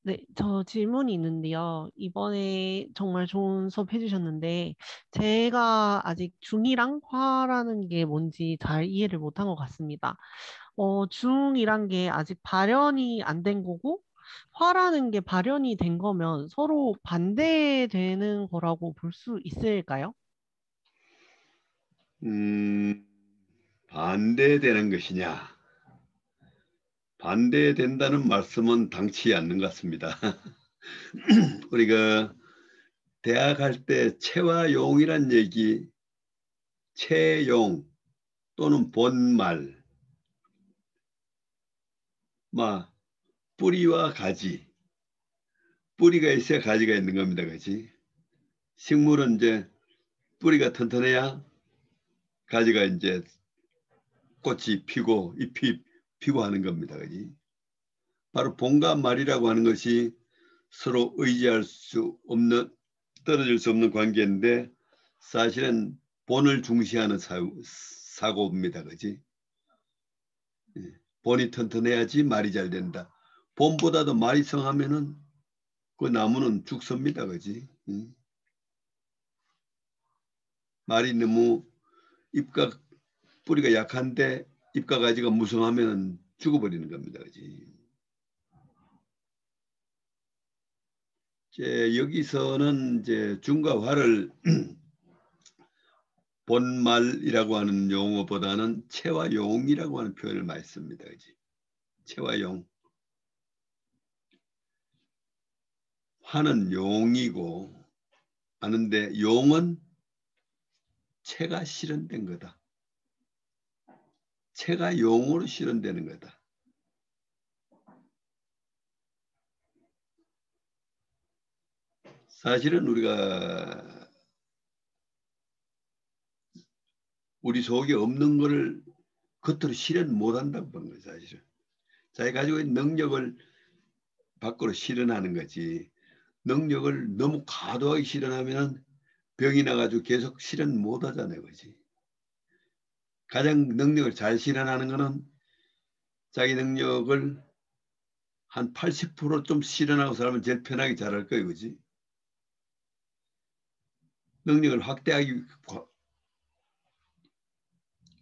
네, 저 질문이 있는데요. 이번에 정말 좋은 수업 해주셨는데, 제가 아직 중이랑 화라는 게 뭔지 잘 이해를 못한 것 같습니다. 중이란 게 아직 발현이 안 된 거고, 화라는 게 발현이 된 거면 서로 반대되는 거라고 볼 수 있을까요? 반대되는 것이냐? 반대된다는 말씀은 당치 않는 것 같습니다. 우리가 대학 할 때 체와 용이란 얘기, 체용 또는 본말, 뿌리와 가지, 뿌리가 있어야 가지가 있는 겁니다. 그렇지? 식물은 이제 뿌리가 튼튼해야 가지가 이제 꽃이 피고 잎이 피고 하는 겁니다. 그렇지? 바로 본과 말이라고 하는 것이 서로 의지할 수 없는 떨어질 수 없는 관계인데 사실은 본을 중시하는 사고입니다. 그렇지? 본이 튼튼해야지 말이 잘 된다. 본보다도 말이 성하면은 그 나무는 죽습니다. 그렇지? 말이 너무 잎과 뿌리가 약한데 잎과 가지가 무성하면 죽어버리는 겁니다. 그렇지? 여기서는 이제 중과 화를 본말이라고 하는 용어보다는 체와 용이라고 하는 표현을 많이 씁니다. 그렇지? 체와 용. 화는 용이고 하는데 용은 체가 실현된 거다. 체가 용으로 실현되는 거다. 사실은 우리가 우리 속에 없는 거를 겉으로 실현 못한다고 보는 거예요. 사실은. 자기 가지고 있는 능력을 밖으로 실현하는 거지. 능력을 너무 과도하게 실현하면 병이 나가지고 계속 실현 못하잖아요. 그렇지? 가장 능력을 잘 실현하는 거는 자기 능력을 한 80% 좀 실현하고 살면 제일 편하게 잘할 거예요. 그렇지? 능력을 확대하기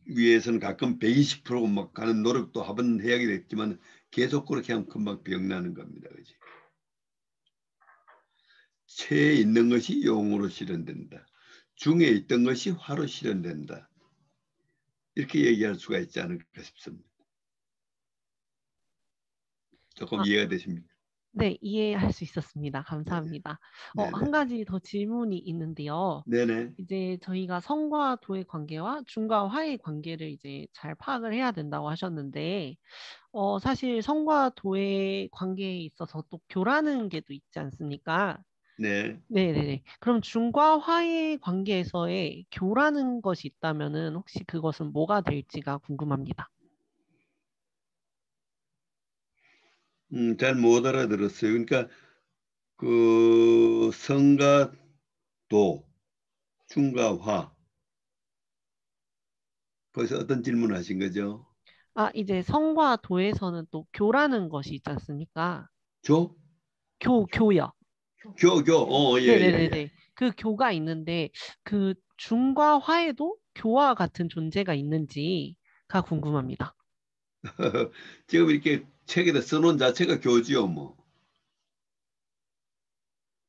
위해서는 가끔 120% 막 가는 노력도 한번 해야겠지만 계속 그렇게 하면 금방 병나는 겁니다. 그렇지? 체에 있는 것이 용으로 실현된다. 중에 있던 것이 화로 실현된다. 이렇게 얘기할 수가 있지 않을까 싶습니다. 조금 이해가 되십니까? 네, 이해할 수 있었습니다. 감사합니다. 네네. 한 가지 더 질문이 있는데요. 네네. 이제 저희가 성과 도의 관계와 중과 화의 관계를 이제 잘 파악을 해야 된다고 하셨는데, 사실 성과 도의 관계에 있어서 또 교라는 게 또 있지 않습니까? 네. 네네네. 그럼 중과 화의 관계에서의 교라는 것이 있다면은 혹시 그것은 뭐가 될지가 궁금합니다. 잘 못 알아들었어요. 그러니까 그 성과 도, 중과 화. 거기서 어떤 질문을 하신 거죠? 이제 성과 도에서는 또 교라는 것이 있지 않습니까? 조? 교요. 예, 예, 예. 네네네네. 그 교가 있는데 그 중과 화에도 교와 같은 존재가 있는지가 궁금합니다. 지금 이렇게 책에다 써놓은 자체가 교지요, 뭐.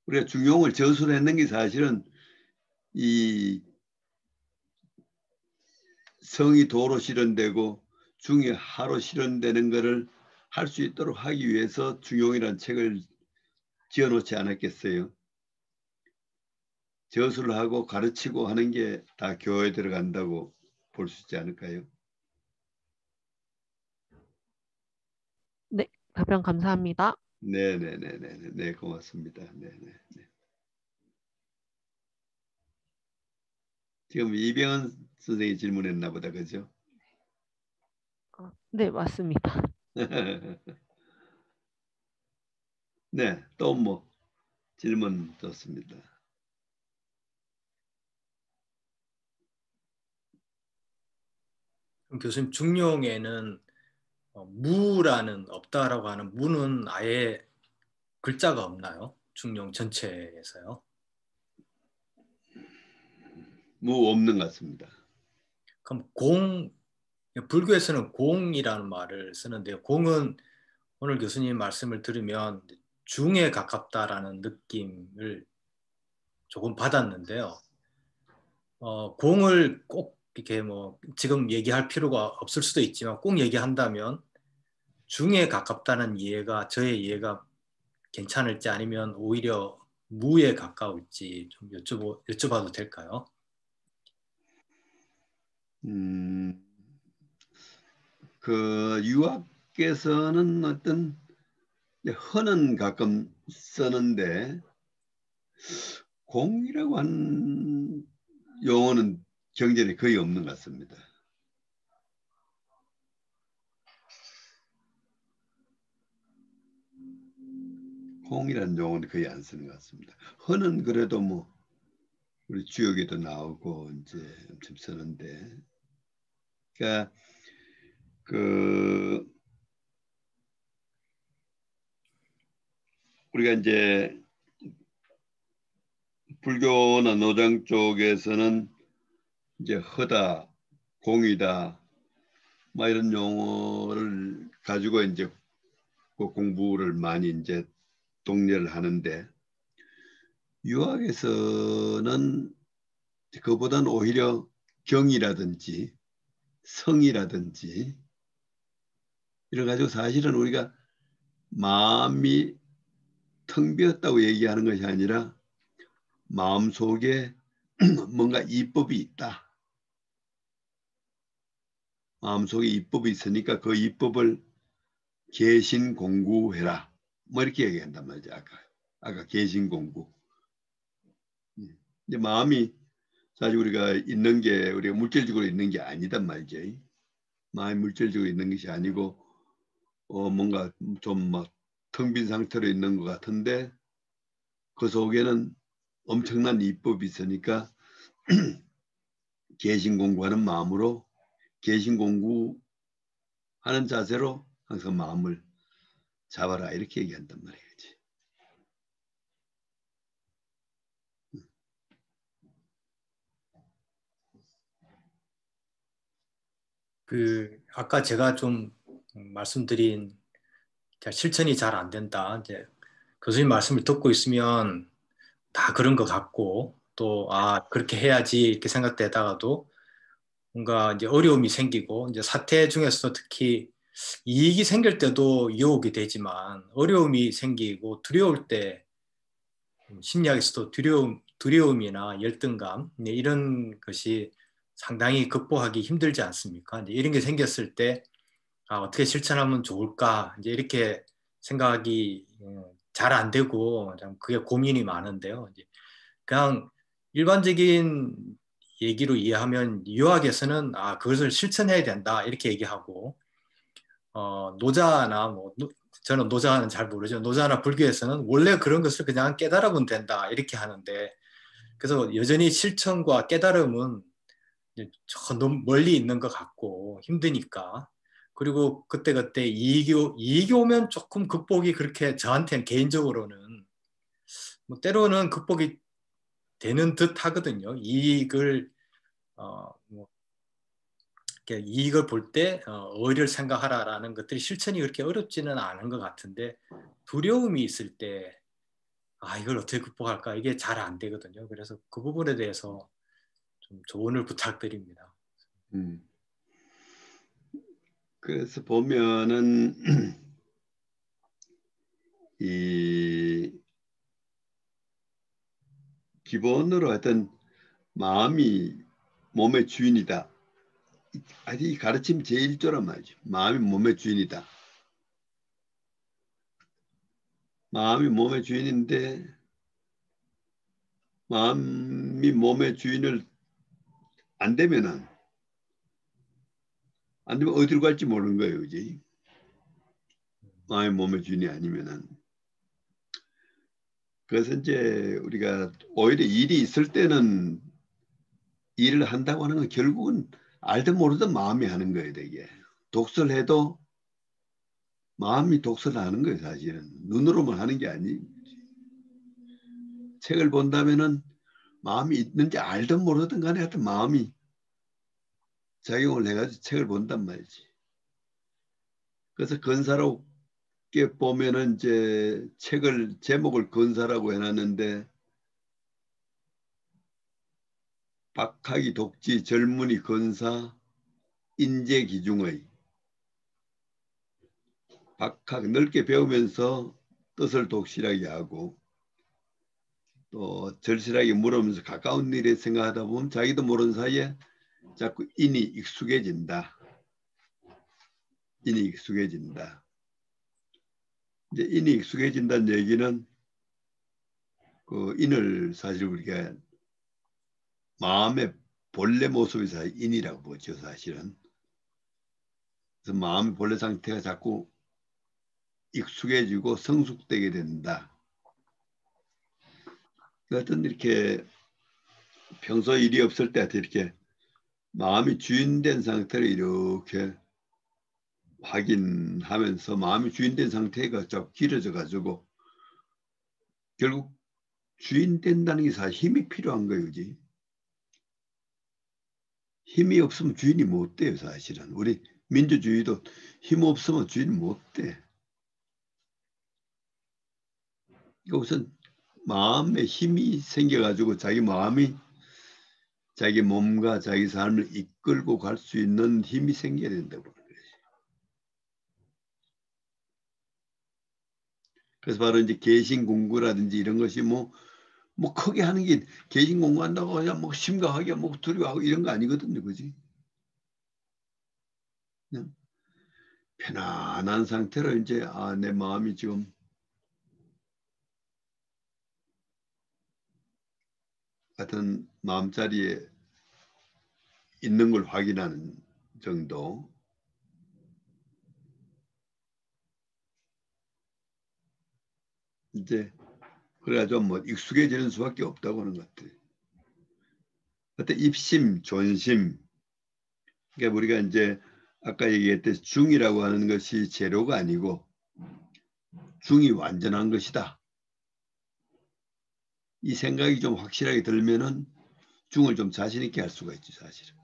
우리가 중용을 저수를 했는 게 사실은 이 성이 도로 실현되고 중이 하로 실현되는 것을 할 수 있도록 하기 위해서 중용이라는 책을 지어놓지 않았겠어요. 저수를 하고 가르치고 하는 게 다 교회에 들어간다고 볼 수 있지 않을까요? 네, 답변 감사합니다. 네네네네. 네, 고맙습니다. 네네. 지금 이병헌 선생이 질문했나 보다, 그죠? 네, 맞습니다. 네, 또 뭐 질문 좋습니다. 그럼 교수님 중용에는 무라는 없다라고 하는 무는 아예 글자가 없나요? 중용 전체에서요. 뭐 없는 것 같습니다. 그럼 불교에서는 공이라는 말을 쓰는데요. 공은 오늘 교수님 말씀을 들으면 중에 가깝다라는 느낌을 조금 받았는데요. 공을 꼭 이렇게 뭐 지금 얘기할 필요가 없을 수도 있지만 꼭 얘기한다면 중에 가깝다는 이해가 저의 이해가 괜찮을지 아니면 오히려 무에 가까울지 좀 여쭤봐도 될까요? 음, 그 유학께서는 어떤 헌은 가끔 쓰는데 공이라고 하는 용어는 경전에 거의 없는 것 같습니다. 공이라는 용어는 거의 안 쓰는 것 같습니다. 헌은 그래도 뭐 우리 주역에도 나오고 이제 엄청 쓰는데, 그러니까 그 우리가 이제 불교나 노장 쪽에서는 이제 허다, 공이다, 뭐 이런 용어를 가지고 이제 그 공부를 많이 이제 독려를 하는데, 유학에서는 그보다는 오히려 경이라든지 성이라든지 이런 가지고 사실은 우리가 마음이 텅 비었다고 얘기하는 것이 아니라 마음속에 뭔가 이법이 있다. 마음속에 이법이 있으니까 그 이법을 개신 공부해라. 뭐 이렇게 얘기한단 말이죠. 아까 개신 공부. 이제 마음이 사실 우리가 있는 게 우리가 물질적으로 있는 게 아니단 말이죠. 마음이 물질적으로 있는 것이 아니고 뭔가 좀 막 텅 빈 상태로 있는 것 같은데 그 속에는 엄청난 이법이 있으니까 개신 공부하는 마음으로 개신 공부하는 자세로 항상 마음을 잡아라 이렇게 얘기한단 말이지. 아까 제가 좀 말씀드린 실천이 잘 안 된다. 이제 교수님 말씀을 듣고 있으면 다 그런 것 같고 또 그렇게 해야지 이렇게 생각되다가도 뭔가 이제 어려움이 생기고 이제 사태 중에서 특히 이익이 생길 때도 유혹이 되지만 어려움이 생기고 두려울 때 심리학에서도 두려움이나 열등감 이런 것이 상당히 극복하기 힘들지 않습니까? 이제 이런 게 생겼을 때 어떻게 실천하면 좋을까 이제 이렇게 생각이 잘 안 되고 그게 고민이 많은데요. 이제 그냥 일반적인 얘기로 이해하면 유학에서는 그것을 실천해야 된다 이렇게 얘기하고 노자나 저는 노자는 잘 모르죠. 노자나 불교에서는 원래 그런 것을 그냥 깨달으면 된다 이렇게 하는데 그래서 여전히 실천과 깨달음은 저 너무 멀리 있는 것 같고 힘드니까 그리고 그때그때 이익이 오면 조금 극복이 그렇게 저한테는 개인적으로는 때로는 극복이 되는 듯 하거든요. 이익을 이익을 볼 때 의리를 생각하라라는 것들이 실천이 그렇게 어렵지는 않은 것 같은데 두려움이 있을 때 이걸 어떻게 극복할까 이게 잘 안 되거든요. 그래서 그 부분에 대해서 좀 조언을 부탁드립니다. 그래서 보면은 이 기본으로 하여튼 마음이 몸의 주인이다. 이 가르침 제1조란 말이죠. 마음이 몸의 주인이다. 마음이 몸의 주인인데 마음이 몸의 주인을 안 되면 어디로 갈지 모르는 거예요. 그지? 마음이 몸의 주인이 아니면은. 그래서 이제 우리가 오히려 일이 있을 때는 일을 한다고 하는 건 결국은 알든 모르든 마음이 하는 거예요. 되게. 독서를 해도 마음이 독서를 하는 거예요. 사실은. 눈으로만 하는 게 아니. 책을 본다면은 마음이 있는지 알든 모르든 간에 하여튼 마음이 작용을 해가지고 책을 본단 말이지. 그래서 건사롭게 보면은 이제 책을 제목을 건사라고 해놨는데 박학이 독지 젊은이 건사 인재기중의 박학 넓게 배우면서 뜻을 독실하게 하고 또 절실하게 물으면서 가까운 일에 생각하다 보면 자기도 모르는 사이에 자꾸 인이 익숙해진다. 인이 익숙해진다. 이제 인이 익숙해진다는 얘기는 그 인을 사실 우리가 마음의 본래 모습이 사실 인이라고 보죠. 사실은. 그래서 마음의 본래 상태가 자꾸 익숙해지고 성숙되게 된다. 어떤 이렇게 평소 일이 없을 때 이렇게 마음이 주인된 상태를 이렇게 확인하면서 마음이 주인된 상태가 자꾸 길어져 가지고 결국 주인된다는 게 사실 힘이 필요한 거예요. 그지? 힘이 없으면 주인이 못 돼요. 사실은. 우리 민주주의도 힘 없으면 주인 못 돼. 우선 마음에 힘이 생겨가지고 자기 마음이 자기 몸과 자기 삶을 이끌고 갈 수 있는 힘이 생겨야 된다고 그러는 거지. 그래서 바로 이제 개신공부라든지 이런 것이 뭐 크게 하는 게 개신공부한다고 그냥 뭐 심각하게 뭐 두려워하고 이런 거 아니거든요. 그지? 그냥 편안한 상태로 이제 내 마음이 지금 같은 마음자리에 있는 걸 확인하는 정도. 이제 그래가지고 뭐 익숙해지는 수밖에 없다고 하는 것 같아요. 그때 입심, 존심. 그러니까 우리가 이제 아까 얘기했듯이 중이라고 하는 것이 재료가 아니고 중이 완전한 것이다. 이 생각이 좀 확실하게 들면은 중을 좀 자신 있게 할 수가 있지 사실은.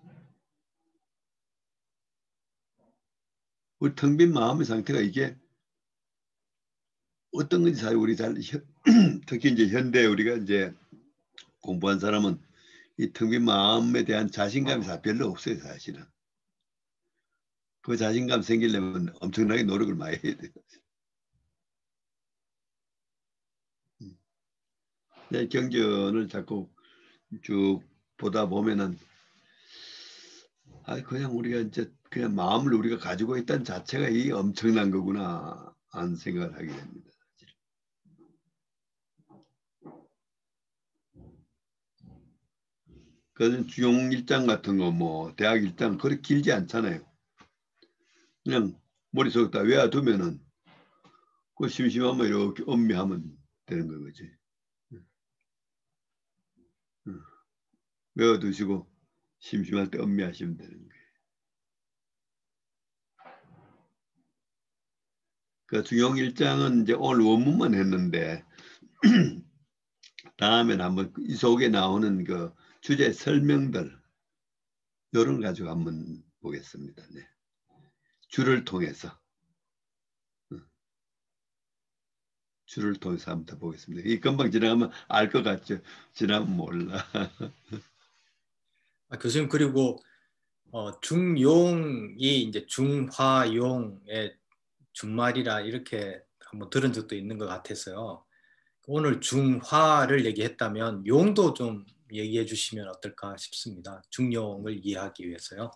우리 텅 빈 마음의 상태가 이게 어떤 건지 사실 우리 잘 특히 이제 현대 우리가 이제 공부한 사람은 이 텅 빈 마음에 대한 자신감이 별로 없어요 사실은. 그 자신감 생기려면 엄청나게 노력을 많이 해야 돼요. 경전을 자꾸 쭉 보다 보면은 그냥 우리가 이제 그냥 마음을 우리가 가지고 있다는 자체가 이 엄청난 거구나 하는 생각을 하게 됩니다. 그래서 주용 일장 같은 거 뭐 대학 일장 그렇게 길지 않잖아요. 그냥 머릿속에다 외워두면은 그 심심하면 이렇게 음미하면 되는 거지. 외워두시고 심심할 때 음미하시면 되는 거예요. 그 주용 일장은 이제 오늘 원문만 했는데 다음에는 한번 이 속에 나오는 그 주제 설명들 이런 거 가지고 한번 보겠습니다. 네. 줄을 통해서 줄을 통해서 한번 더 보겠습니다. 이 금방 지나가면 알 것 같죠? 지나면 몰라. 교수님 그리고 중용이 이제 중화용의 준말이라 이렇게 한번 들은 적도 있는 것 같아서요. 오늘 중화를 얘기했다면 용도 좀 얘기해 주시면 어떨까 싶습니다. 중용을 이해하기 위해서요.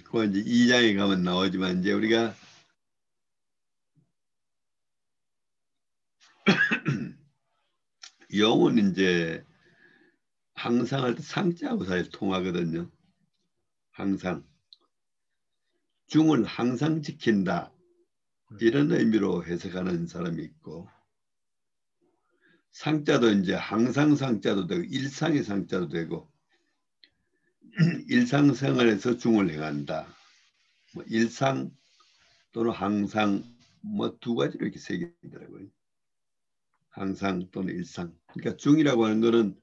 그거 이제 2장에 가면 나오지만 이제 우리가 용은 이제 항상 할 때 상자하고 사실 통하거든요. 항상. 중을 항상 지킨다. 이런 의미로 해석하는 사람이 있고 상자도 이제 항상 상자도 되고 일상의 상자도 되고 일상생활에서 중을 행한다. 뭐 일상 또는 항상 뭐 두 가지로 이렇게 새기더라고요. 항상 또는 일상. 그러니까 중이라고 하는 거는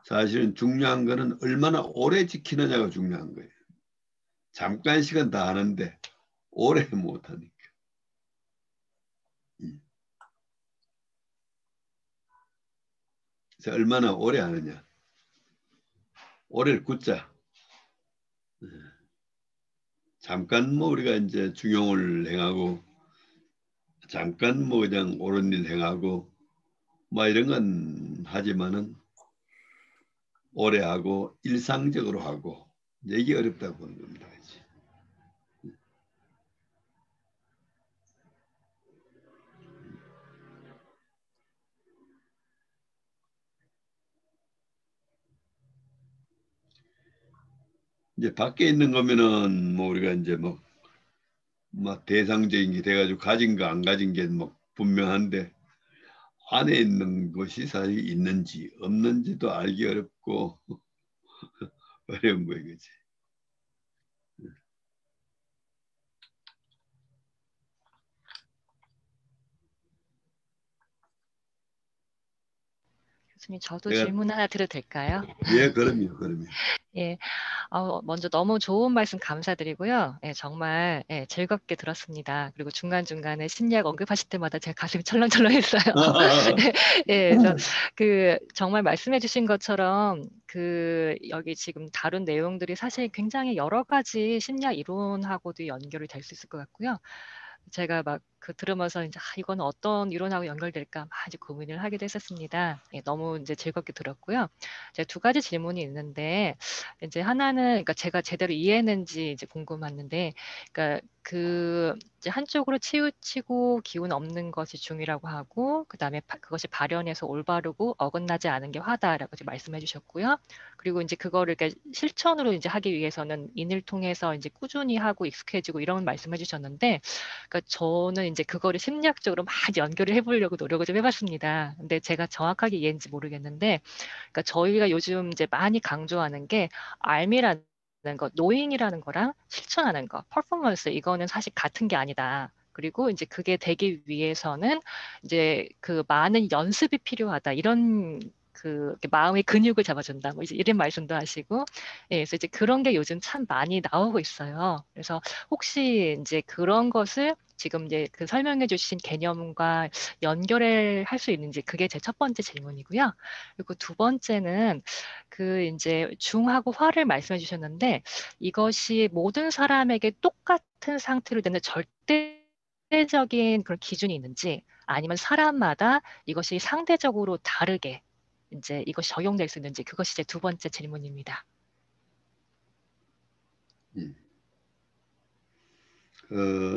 사실은 중요한 거는 얼마나 오래 지키느냐가 중요한 거예요. 잠깐 시간 다 하는데 오래 못하니까. 그래서 얼마나 오래 하느냐. 오래를 굳자. 잠깐 뭐 우리가 이제 중용을 행하고 잠깐 뭐 그냥 옳은 일 행하고 뭐 이런 건 하지만은 오래 하고 일상적으로 하고 이게 어렵다고 보는 겁니다. 그치? 이제 밖에 있는 거면은 뭐 우리가 이제 뭐 대상적인 게 돼가지고 가진 거 안 가진 게 뭐 분명한데 안에 있는 것이 사실 있는지 없는지도 알기 어렵고 어려운 거예요, 그치? 교수님, 저도 내가 질문 하나 드려도 될까요? 예, 그럼요. 예, 먼저 너무 좋은 말씀 감사드리고요. 예, 정말 즐겁게 들었습니다. 그리고 중간중간에 심리학 언급하실 때마다 제 가슴이 철렁철렁했어요. 예, 그래서 정말 말씀해주신 것처럼 여기 지금 다룬 내용들이 사실 굉장히 여러 가지 심리학 이론하고도 연결이 될 수 있을 것 같고요. 제가 막 그 들으면서 이제 이거는 어떤 이론하고 연결될까 막 이제 고민을 하기도 했었습니다. 예, 너무 이제 즐겁게 들었고요. 이제 두 가지 질문이 있는데 이제 하나는 그러니까 제가 제대로 이해했는지 이제 궁금했는데, 그러니까 그 이제 한쪽으로 치우치고 기운 없는 것이 중이라고 하고, 그다음에 그것이 발현해서 올바르고 어긋나지 않은 게 화다라고 이제 말씀해 주셨고요. 그리고 이제 그거를 이렇게 실천으로 이제 하기 위해서는 인을 통해서 이제 꾸준히 하고 익숙해지고 이런 말씀해 주셨는데, 그러니까 저는 이제 그거를 심리학적으로 막 연결을 해보려고 노력을 좀 해봤습니다. 근데 제가 정확하게 이해했는지 모르겠는데, 그러니까 저희가 요즘 이제 많이 강조하는 게 알미라는 거, 노잉이라는 거랑 실천하는 거, 퍼포먼스, 이거는 사실 같은 게 아니다. 그리고 이제 그게 되기 위해서는 이제 그 많은 연습이 필요하다. 이런 그 마음의 근육을 잡아준다. 뭐 이제 이런 말씀도 하시고, 예, 그래서 이제 그런 게 요즘 참 많이 나오고 있어요. 그래서 혹시 이제 그런 것을 지금 이제 그 설명해 주신 개념과 연결을 할 수 있는지, 그게 제 첫 번째 질문이고요. 그리고 두 번째는 그 이제 중하고 화를 말씀해 주셨는데, 이것이 모든 사람에게 똑같은 상태로 되는 절대적인 그런 기준이 있는지, 아니면 사람마다 이것이 상대적으로 다르게 이제 이것이 적용될 수 있는지, 그것이 제 두 번째 질문입니다.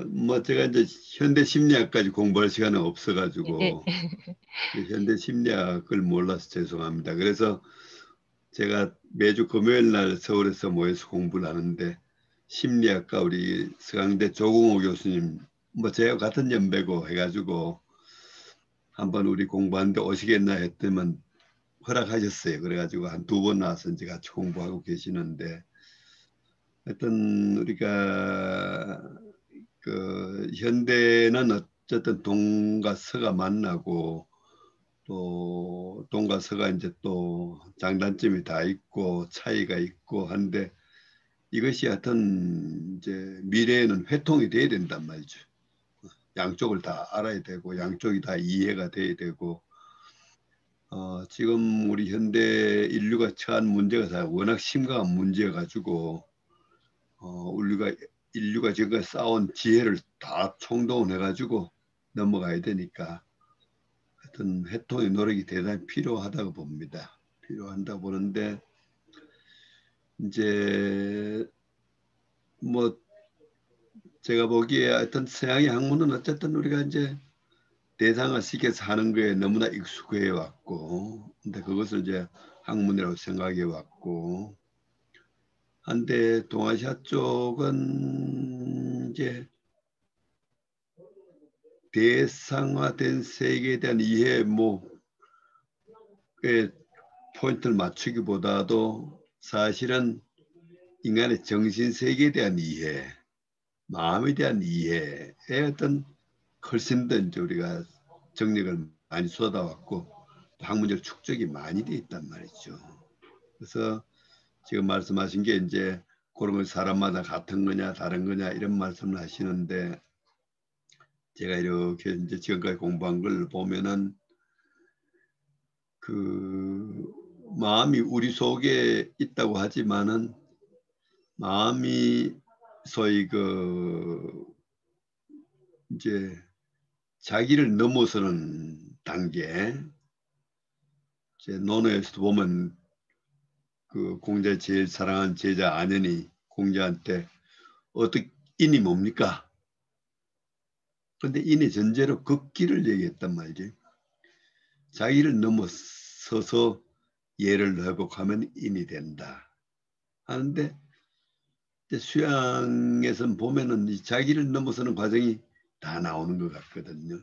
뭐 제가 이제 현대 심리학까지 공부할 시간은 예, 없어가지고 예. 현대 심리학을 몰라서 죄송합니다. 그래서 제가 매주 금요일 날 서울에서 모여서 공부를 하는데, 심리학과 우리 서강대 조공호 교수님, 뭐 제가 같은 연배고 해가지고 한번 우리 공부하는데 오시겠나 했더만 허락하셨어요. 그래가지고 한 두 번 나와서 이제 같이 공부하고 계시는데, 하여튼 우리가 그 현대는 어쨌든 동과 서가 만나고, 또 동과 서가 이제 또 장단점이 다 있고 차이가 있고 한데, 이것이 하여튼 이제 미래에는 회통이 돼야 된단 말이죠. 양쪽을 다 알아야 되고 양쪽이 다 이해가 돼야 되고, 지금 우리 현대 인류가 처한 문제가 다 워낙 심각한 문제여가지고, 인류가 지금까지 쌓아온 지혜를 다 총동원해가지고 넘어가야 되니까, 하여튼 회통의 노력이 대단히 필요하다고 봅니다. 필요한다고 보는데, 이제 뭐 제가 보기에 하여튼 서양의 학문은 어쨌든 우리가 이제 대상화시켜서 하는 거에 너무나 익숙해 왔고, 근데 그것을 이제 학문이라고 생각해 왔고, 한데 동아시아 쪽은 이제 대상화된 세계에 대한 이해 뭐에 포인트를 맞추기보다도 사실은 인간의 정신 세계에 대한 이해, 마음에 대한 이해에 어떤 훨씬 더 이제 우리가 정력을 많이 쏟아왔고 학문적 축적이 많이 돼 있단 말이죠. 그래서 지금 말씀하신 게 이제 그런 걸 사람마다 같은 거냐 다른 거냐 이런 말씀을 하시는데, 제가 이렇게 이제 지금까지 공부한 걸 보면은 그 마음이 우리 속에 있다고 하지만은, 마음이 소위 그 이제 자기를 넘어서는 단계, 제 논어에서도 보면 그 공자 제일 사랑한 제자 안현이 공자한테 어떻게 인이 뭡니까? 그런데 인의 전제로 걷기를 얘기했단 말이지. 자기를 넘어서서 예를 회복하면 인이 된다 하는데, 수양에서는 보면은 이 자기를 넘어서는 과정이 다 나오는 것 같거든요.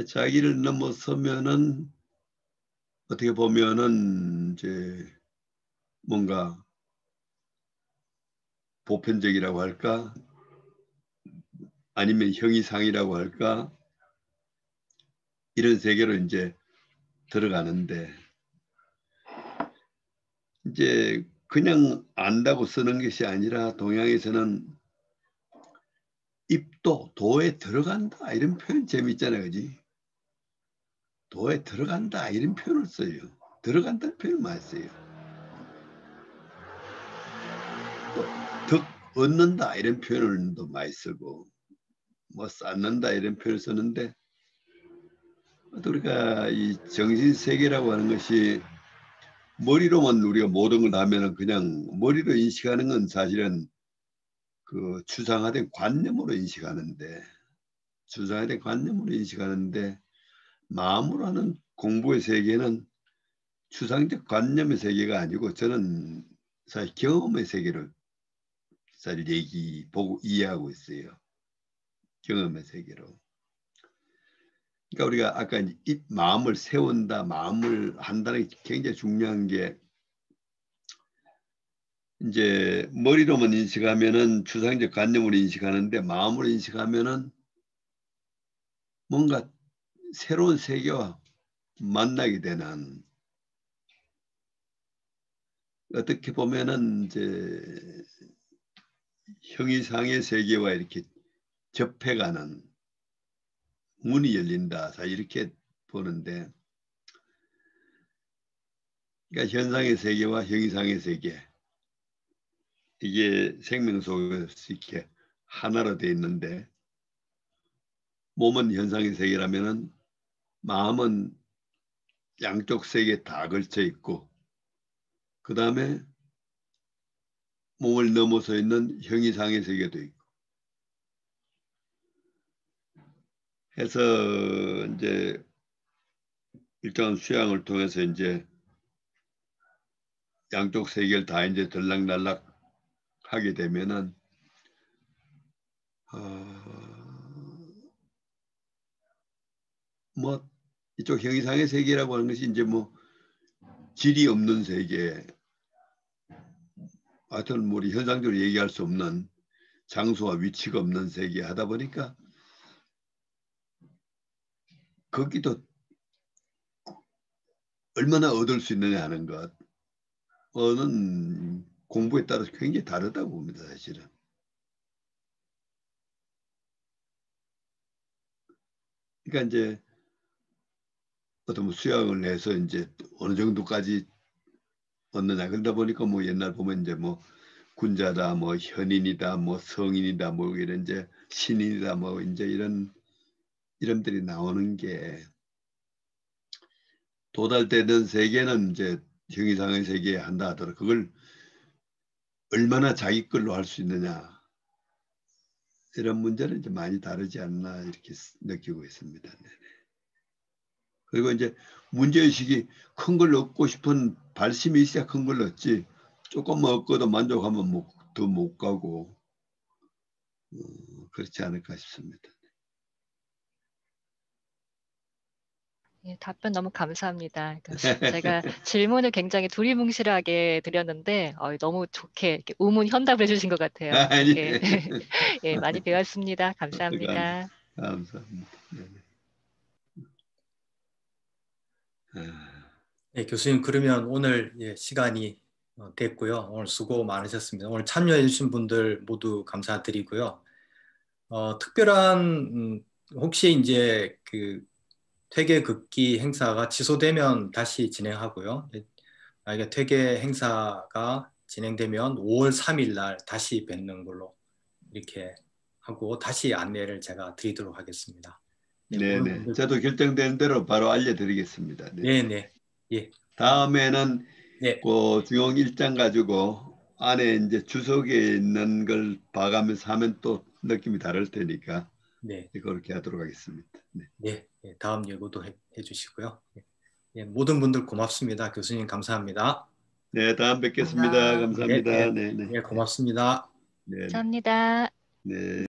자기를 넘어서면은 어떻게 보면은 이제 뭔가 보편적이라고 할까, 아니면 형이상이라고 할까, 이런 세계로 이제 들어가는데, 이제 그냥 안다고 쓰는 것이 아니라 동양에서는 입도 도에 들어간다 이런 표현 재미있잖아요, 그지? 도에 들어간다 이런 표현을 써요. 들어간다는 표현을 많이 써요. 또 득 얻는다 이런 표현을 또 많이 쓰고, 뭐 쌓는다 이런 표현을 쓰는데 우리가 이 정신 세계라고 하는 것이 머리로만 우리가 모든 걸 하면은 그냥 머리로 인식하는 건 사실은 그 추상화된 관념으로 인식하는데 마음으로 하는 공부의 세계는 추상적 관념의 세계가 아니고 저는 사실 경험의 세계를 사실 보고 이해하고 있어요. 경험의 세계로. 그러니까 우리가 아까 이 마음을 세운다, 마음을 한다는 게 굉장히 중요한 게 이제 머리로만 인식하면은 추상적 관념으로 인식하는데 마음으로 인식하면은 뭔가 새로운 세계와 만나게 되는 어떻게 보면은 이제 형이상의 세계와 이렇게 접해가는 문이 열린다. 이렇게 보는데 그러니까 현상의 세계와 형이상의 세계 이게 생명 속에서 이렇게 하나로 되어 있는데 몸은 현상의 세계라면은 마음은 양쪽 세계에 다 걸쳐 있고 그 다음에 몸을 넘어서 있는 형이상의 세계도 있고 해서 이제 일정한 수양을 통해서 이제 양쪽 세계를 다 이제 들락날락 하게 되면은 뭐 이쪽 형이상의 세계라고 하는 것이 이제 뭐 질이 없는 세계, 하여튼 뭐 우리 현상적으로 얘기할 수 없는 장소와 위치가 없는 세계 하다 보니까 거기도 얼마나 얻을 수 있느냐 하는 것은 공부에 따라서 굉장히 다르다고 봅니다, 사실은. 그러니까 이제 어떤 뭐 수양을 해서 이제 어느 정도까지 얻느냐. 그러다 보니까 뭐 옛날 보면 이제 뭐 군자다, 뭐 현인이다, 뭐 성인이다, 뭐 이런 이제 신인이다, 뭐 이제 이런 이름들이 나오는 게 도달되는 세계는 이제 형이상의 세계에 한다 하더라도 그걸 얼마나 자기 걸로 할 수 있느냐. 이런 문제는 이제 많이 다르지 않나 이렇게 느끼고 있습니다. 네네. 그리고 이제 문제의식이 큰 걸 얻고 싶은 발심이 있어야 큰 걸 얻지 조금만 얻고도 만족하면 더 못 가고 그렇지 않을까 싶습니다. 예, 답변 너무 감사합니다. 제가 질문을 굉장히 두리뭉실하게 드렸는데 너무 좋게 이렇게 우문현답을 해주신 것 같아요. 아니. 예. 예, 많이 배웠습니다. 감사합니다. 감사합니다. 네, 교수님 그러면 오늘 시간이 됐고요. 오늘 수고 많으셨습니다. 오늘 참여해 주신 분들 모두 감사드리고요. 특별한 혹시 이제 그 퇴계 극기 행사가 취소되면 다시 진행하고요. 만약에 퇴계 행사가 진행되면 5월 3일 날 다시 뵙는 걸로 이렇게 하고 다시 안내를 제가 드리도록 하겠습니다. 네네. 저도 결정된 대로 바로 알려드리겠습니다. 네네. 예. 다음에는 네. 그 중용 일장 가지고 안에 이제 주석에 있는 걸 봐가면서 하면 또 느낌이 다를 테니까 네. 그렇게 하도록 하겠습니다. 네. 네. 다음 예고도 해주시고요. 예, 모든 분들 고맙습니다. 교수님 감사합니다. 네, 다음 뵙겠습니다. 감사합니다. 네, 고맙습니다. 네, 감사합니다. 네.